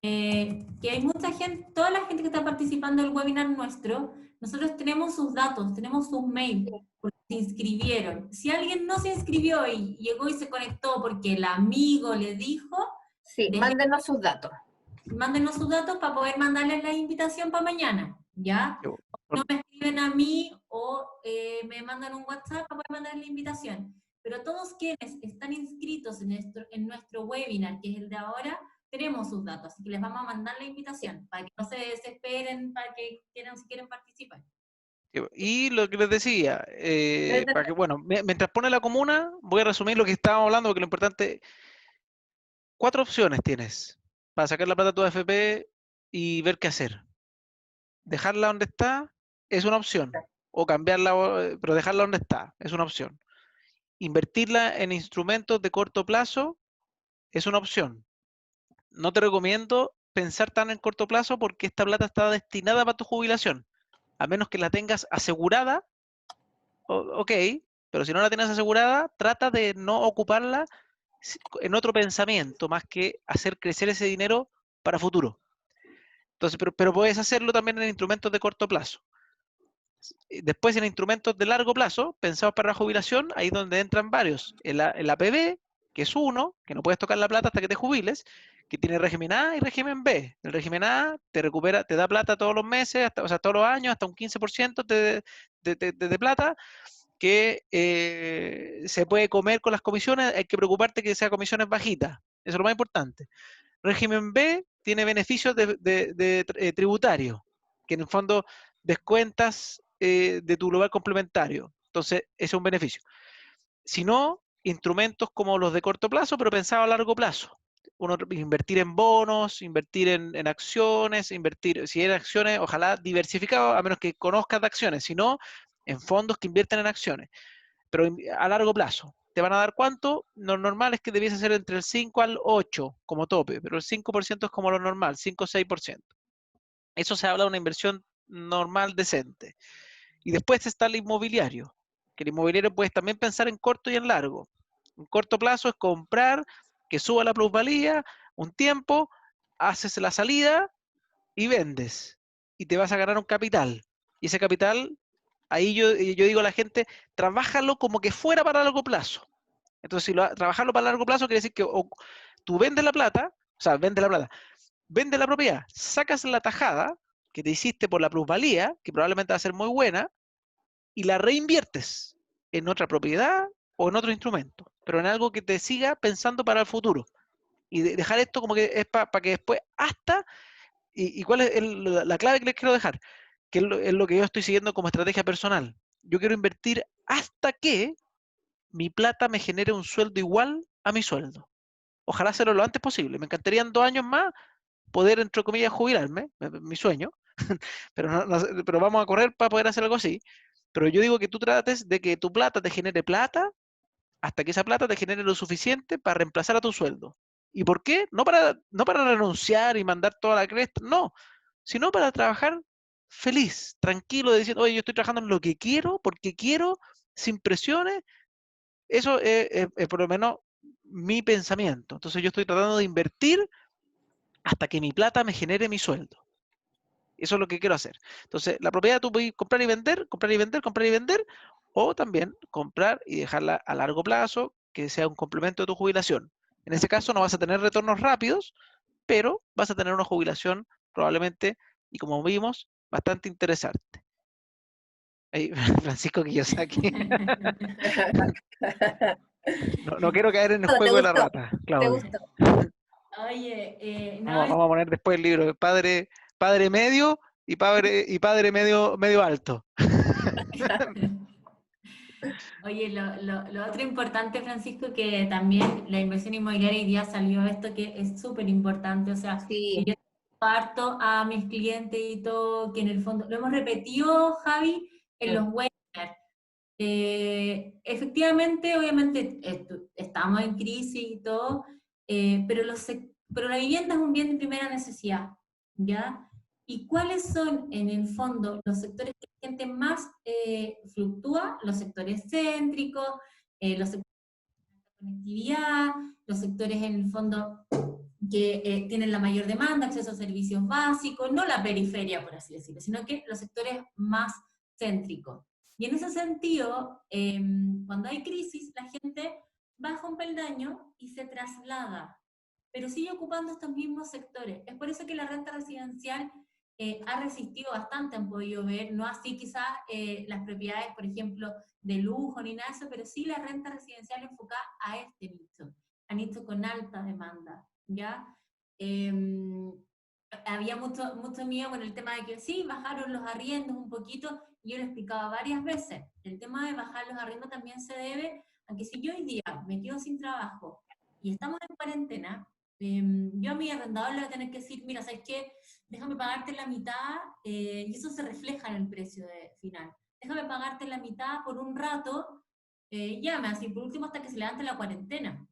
S1: que hay mucha gente, toda la gente que está participando del webinar nuestro, nosotros tenemos sus datos, tenemos sus mails, porque se inscribieron. Si alguien no se inscribió y llegó y se conectó porque el amigo le dijo,
S2: Sí,
S1: desde
S2: mándenos sus datos.
S1: mándenos sus datos para poder mandarles la invitación para mañana, ¿ya?
S3: Yo-
S1: No me escriben a mí o me mandan un WhatsApp para poder mandarles la invitación. Pero todos quienes están inscritos en nuestro webinar, que es el de ahora, tenemos sus datos, así que les vamos a mandar la invitación para que no se desesperen, para que quieran, si quieren participar.
S3: Y lo que les decía,
S2: Desde-
S3: para que, bueno, mientras pone la comuna, voy a resumir lo que estábamos hablando, porque lo importante, 4 opciones tienes para sacar la plata de tu AFP y ver qué hacer. Dejarla donde está es una opción, o cambiarla, pero dejarla donde está es una opción. Invertirla en instrumentos de corto plazo es una opción. No te recomiendo pensar tan en corto plazo porque esta plata está destinada para tu jubilación. A menos que la tengas asegurada, ok, pero si no la tienes asegurada, trata de no ocuparla en otro pensamiento más que hacer crecer ese dinero para futuro. Entonces, pero puedes hacerlo también en instrumentos de corto plazo. Después en instrumentos de largo plazo, pensados para la jubilación, ahí es donde entran varios. El APB, que es uno, que no puedes tocar la plata hasta que te jubiles, que tiene régimen A y régimen B. El régimen A te recupera, te da plata todos los meses, o sea, todos los años, hasta un 15% de plata, que se puede comer con las comisiones. Hay que preocuparte que sea comisiones bajitas. Eso es lo más importante. Régimen B tiene beneficios tributarios, que en el fondo descuentas de tu global complementario. Entonces, ese es un beneficio. Si no, instrumentos como los de corto plazo, pero pensado a largo plazo. Invertir en bonos, invertir en acciones, si hay acciones, ojalá diversificado, a menos que conozcas de acciones, si no, en fondos que invierten en acciones, pero a largo plazo. ¿Te van a dar cuánto? Lo normal es que debiese ser entre el 5 al 8 como tope, pero el 5% es como lo normal, 5 o 6%. Eso se habla de una inversión normal decente. Y después está el inmobiliario, que el inmobiliario puedes también pensar en corto y en largo. En corto plazo es comprar, que suba la plusvalía, un tiempo, haces la salida y vendes. Y te vas a ganar un capital. Y ese capital, ahí yo digo a la gente, trabájalo como que fuera para largo plazo. Entonces, si trabajarlo para largo plazo quiere decir que tú vendes la plata, o sea, vende la propiedad, sacas la tajada que te hiciste por la plusvalía, que probablemente va a ser muy buena, y la reinviertes en otra propiedad o en otro instrumento, pero en algo que te siga pensando para el futuro. Y dejar esto como que es para que después y cuál es la clave que les quiero dejar, que es lo que yo estoy siguiendo como estrategia personal. Yo quiero invertir hasta que mi plata me genere un sueldo igual a mi sueldo. Ojalá hacerlo lo antes posible. Me encantaría en 2 años más poder, entre comillas, jubilarme, mi sueño, pero, pero vamos a correr para poder hacer algo así. Pero yo digo que tú trates de que tu plata te genere plata hasta que esa plata te genere lo suficiente para reemplazar a tu sueldo. ¿Y por qué? No para renunciar y mandar toda la cresta, no, sino para trabajar feliz, tranquilo, diciendo, oye, yo estoy trabajando en lo que quiero, porque quiero, sin presiones. Eso es por lo menos mi pensamiento. Entonces yo estoy tratando de invertir hasta que mi plata me genere mi sueldo. Eso es lo que quiero hacer. Entonces, la propiedad tú puedes comprar y vender, comprar y vender, comprar y vender, o también comprar y dejarla a largo plazo, que sea un complemento de tu jubilación. En ese caso no vas a tener retornos rápidos, pero vas a tener una jubilación probablemente, y como vimos, bastante interesante. Ahí, Francisco Kiyosaki. No quiero caer en el
S2: ¿Te
S3: juego de la
S2: gustó?
S3: rata,
S2: ¿Te
S3: Claudio.
S2: gustó?
S1: Oye, no,
S3: Vamos a poner después el libro, padre medio y padre medio alto.
S1: oye, lo otro importante, Francisco, que también la inversión inmobiliaria hoy día salió esto que es súper importante, o sea, y
S2: Sí,
S1: yo harto a mis clientes y todo, que en el fondo, lo hemos repetido, Javi, en los webinars. Efectivamente, obviamente, estamos en crisis y todo, pero la vivienda es un bien de primera necesidad, ¿ya? ¿Y cuáles son, en el fondo, los sectores que la gente más fluctúa? Los sectores céntricos, los sectores de conectividad, los sectores, en el fondo, que tienen la mayor demanda, acceso a servicios básicos, no la periferia, por así decirlo, sino que los sectores más céntricos. Y en ese sentido, cuando hay crisis, la gente baja un peldaño y se traslada, pero sigue ocupando estos mismos sectores. Es por eso que la renta residencial ha resistido bastante, han podido ver, no así quizás las propiedades, por ejemplo, de lujo ni nada de eso, pero sí la renta residencial enfocada a nicho con alta demanda, ¿ya? Había mucho miedo con el tema de que sí, bajaron los arriendos un poquito, y yo lo explicaba varias veces. El tema de bajar los arriendos también se debe a que si yo hoy día me quedo sin trabajo y estamos en cuarentena, yo a mi arrendador le voy a tener que decir, mira, ¿sabes qué? Déjame pagarte la mitad, y eso se refleja en el precio final. Déjame pagarte la mitad por un rato, llame así, por último hasta que se levante la cuarentena.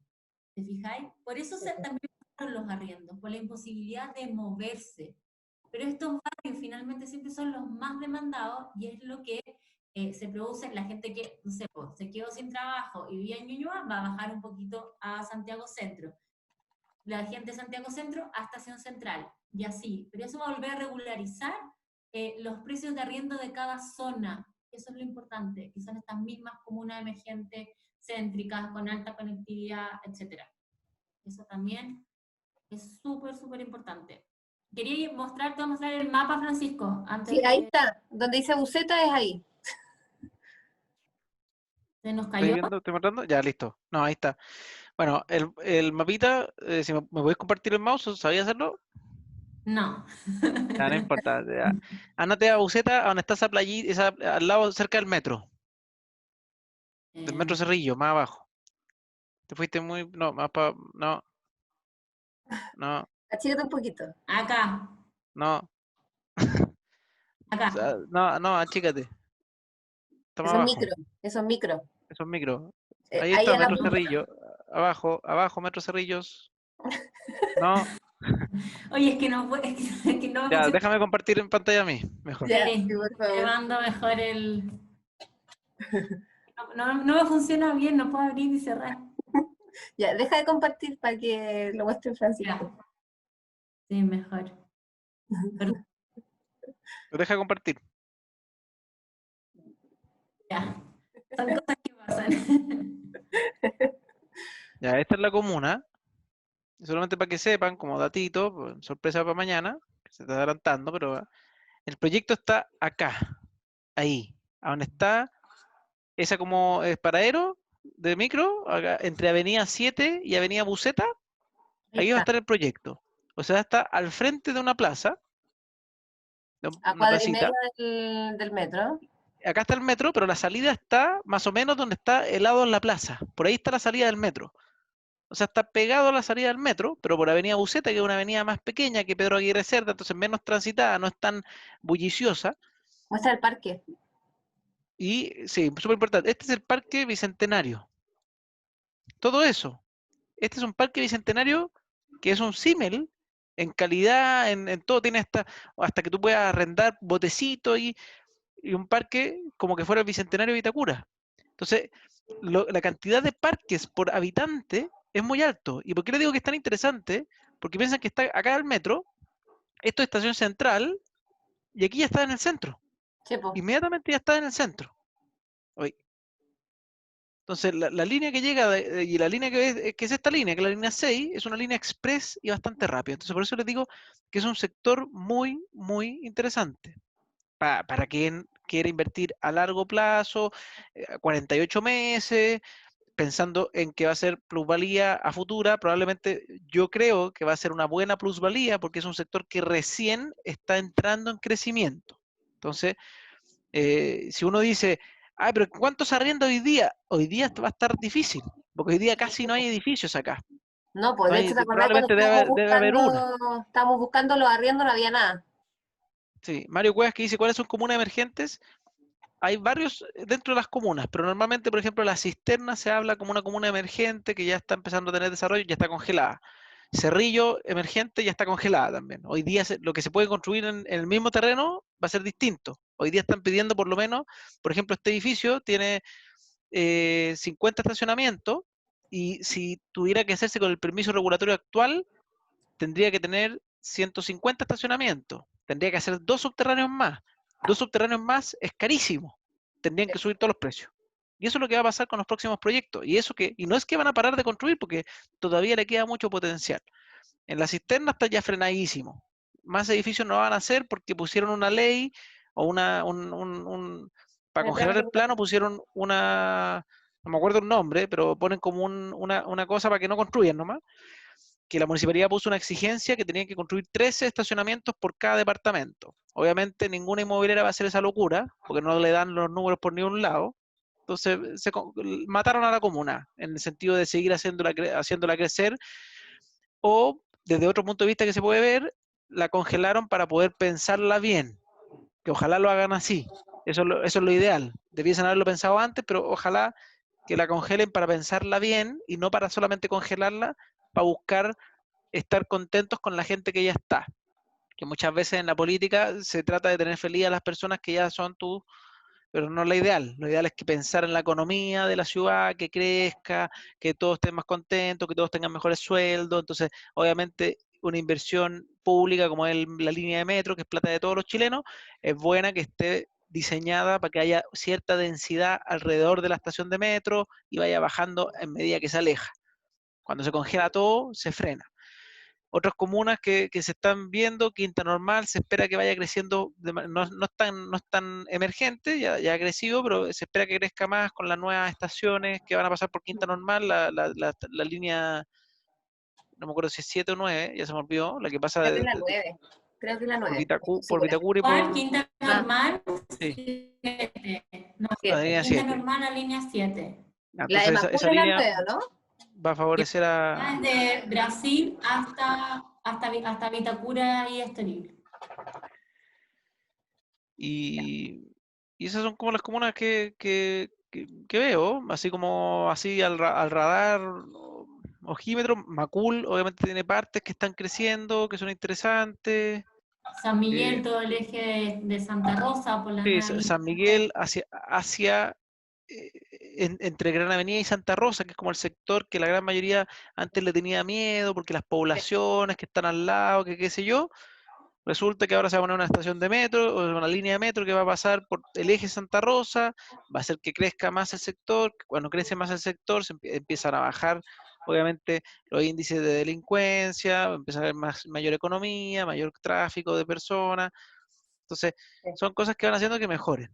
S1: ¿Te fijáis? Por eso también los arriendos, por la imposibilidad de moverse. Pero estos barrios finalmente siempre son los más demandados y es lo que se produce. La gente que, no sé, pues, se quedó sin trabajo y vivía en Ñuñoa va a bajar un poquito a Santiago Centro. La gente de Santiago Centro a Estación Central y así. Pero eso va a volver a regularizar los precios de arriendo de cada zona. Eso es lo importante, que son estas mismas comunas emergentes, céntricas, con alta conectividad, etc. Eso también es súper, súper importante. Quería mostrarte, voy a mostrar el mapa, Francisco, antes
S2: Sí, ahí
S1: de...
S2: está. Donde dice buceta es ahí.
S1: Se nos
S3: ¿Estáis
S1: cayó.
S3: viendo? ¿Estoy mostrando? Ya, listo. No, ahí está. Bueno, el mapita, si me podéis compartir el mouse, ¿sabía hacerlo?
S1: No.
S3: Ya, no importa. Ya. Ándate a Buceta, a donde está esa playita, esa, al lado, cerca del metro Cerrillo, más abajo. Te fuiste muy, no, más para, no, no,
S2: Achígate un poquito.
S1: Acá,
S3: no,
S1: acá.
S3: no, no, achícate. Está más
S2: Eso es
S3: abajo,
S2: micro. Eso es micro.
S3: eso es micro. Ahí
S2: Ahí
S3: está,
S2: a la
S3: metro
S2: punta.
S3: Cerrillo. Abajo, abajo, metro Cerrillos. No,
S1: Oye, es que no, es que no me
S3: ya,
S1: funciona.
S3: déjame compartir en pantalla a mí, mejor.
S2: Ya,
S1: Sí,
S2: sí, por
S1: te
S2: favor.
S1: mando mejor el... No me funciona bien, no puedo abrir y cerrar.
S2: Ya, deja de compartir para que lo muestre Francisco.
S1: Ya. Sí, mejor.
S3: Deja de compartir.
S1: Ya. Son cosas que pasan.
S3: Ya, esta es la comuna. Solamente para que sepan, como datito, pues, sorpresa para mañana, que se está adelantando, pero el proyecto está acá, ahí, a donde está esa como paradero de micro, acá, entre Avenida 7 y Avenida Buceta,
S2: Ahí
S3: ahí va a
S2: está.
S3: estar el proyecto. O sea, está al frente de una plaza, de
S2: A
S3: una
S2: cuadra y media
S3: placita.
S2: del metro.
S3: Acá está el metro, pero la salida está más o menos donde está el lado en la plaza. Por ahí está la salida del metro. O sea, está pegado a la salida del metro, pero por Avenida Buceta, que es una avenida más pequeña que Pedro Aguirre Cerda, entonces menos transitada, no es tan bulliciosa.
S2: Muestra el parque.
S3: Y sí, súper importante. Este es el Parque Bicentenario. Todo eso. Este es un parque bicentenario que es un símil en calidad, en todo. Tiene hasta que tú puedas arrendar botecitos y un parque como que fuera el Bicentenario de Vitacura. Entonces, la cantidad de parques por habitante es muy alto. ¿Y por qué le digo que es tan interesante? Porque piensan que está acá el metro, esto es estación central, y aquí ya está en el centro.
S2: Chepo.
S3: Inmediatamente ya está en el centro. Hoy. Entonces, la línea que llega y la línea que es esta línea, que es la línea 6, es una línea express y bastante rápida. Entonces, por eso les digo que es un sector muy, muy interesante. Para quien quiere invertir a largo plazo, 48 meses, pensando en que va a ser plusvalía a futura, probablemente yo creo que va a ser una buena plusvalía porque es un sector que recién está entrando en crecimiento. Entonces, si uno dice, ay, pero ¿cuánto se arrienda hoy día? Hoy día va a estar difícil, porque hoy día casi no hay edificios acá.
S2: No, pues
S3: No
S2: de
S3: hay,
S2: hecho, ¿te acordás cuando
S3: probablemente debe haber una.
S2: estábamos buscando los arriendos? No había nada.
S3: Sí, Mario Cuevas que dice, ¿cuáles son comunas emergentes? Hay varios dentro de las comunas, pero normalmente, por ejemplo, la Cisterna se habla como una comuna emergente que ya está empezando a tener desarrollo y ya está congelada. Cerrillo emergente ya está congelada también. Hoy día lo que se puede construir en el mismo terreno va a ser distinto. Hoy día están pidiendo por lo menos, por ejemplo, este edificio tiene 50 estacionamientos y si tuviera que hacerse con el permiso regulatorio actual, tendría que tener 150 estacionamientos, tendría que hacer 2 subterráneos más. 2 subterráneos más es carísimo, tendrían que subir todos los precios. Y eso es lo que va a pasar con los próximos proyectos. Y no es que van a parar de construir, porque todavía le queda mucho potencial. En la cisterna está ya frenadísimo. Más edificios no van a hacer porque pusieron una ley o para
S2: Una
S3: congelar
S2: trama
S3: el plano
S2: tributaria.
S3: pusieron no me acuerdo el nombre, pero ponen como una cosa para que no construyan nomás, que la municipalidad puso una exigencia que tenían que construir 13 estacionamientos por cada departamento. Obviamente ninguna inmobiliaria va a hacer esa locura, porque no le dan los números por ningún lado. Entonces mataron a la comuna, en el sentido de seguir haciéndola crecer, o desde otro punto de vista que se puede ver, la congelaron para poder pensarla bien, que ojalá lo hagan así. Eso es lo ideal. Debiesen haberlo pensado antes, pero ojalá que la congelen para pensarla bien y no para solamente congelarla, para buscar estar contentos con la gente que ya está. Que muchas veces en la política se trata de tener feliz a las personas que ya son tú, pero no es la ideal. Lo ideal es que pensar en la economía de la ciudad, que crezca, que todos estén más contentos, que todos tengan mejores sueldos. Entonces, obviamente, una inversión pública como es la línea de metro, que es plata de todos los chilenos, es buena que esté diseñada para que haya cierta densidad alrededor de la estación de metro y vaya bajando en medida que se aleja. Cuando se congela todo, se frena. Otras comunas que se están viendo, Quinta Normal, se espera que vaya creciendo, no es tan emergente, ya ha crecido, pero se espera que crezca más con las nuevas estaciones que van a pasar por Quinta Normal, la línea, no me acuerdo si es 7 o 9, ya se me olvidó, la que pasa
S2: Creo que es la 9. Creo que es la
S3: por
S2: 9.
S3: por
S2: Segura.
S3: Vitacura y
S1: ¿Cuál?
S3: por...
S1: Quinta
S2: Ah,
S1: normal,
S3: Sí,
S1: 7. No,
S3: la
S2: 7.
S3: línea
S1: quinta
S3: 7.
S1: normal a línea 7.
S2: La de
S3: Entonces esa
S2: Macul es la
S3: línea
S2: 9, ¿no?
S3: va a favorecer
S1: Va
S3: a...
S1: desde Brasil hasta Vitacura y Estoril.
S3: Y, y esas son como las comunas que veo, así como así al radar, ojímetro. Macul obviamente tiene partes que están creciendo, que son interesantes.
S1: San
S3: eh,
S1: Miguel, todo el eje de Santa Rosa por la
S3: sí,
S1: nueva línea.
S3: San Miguel hacia entre Gran Avenida y Santa Rosa, que es como el sector que la gran mayoría antes le tenía miedo, porque las poblaciones que están al lado, que qué sé yo. Resulta que ahora se va a poner una estación de metro, o una línea de metro que va a pasar por el eje Santa Rosa, va a hacer que crezca más el sector. Cuando crece más el sector, empiezan a bajar, obviamente, los índices de delincuencia, va a empezar a haber mayor economía, mayor tráfico de personas. Entonces, son cosas que van haciendo que mejoren.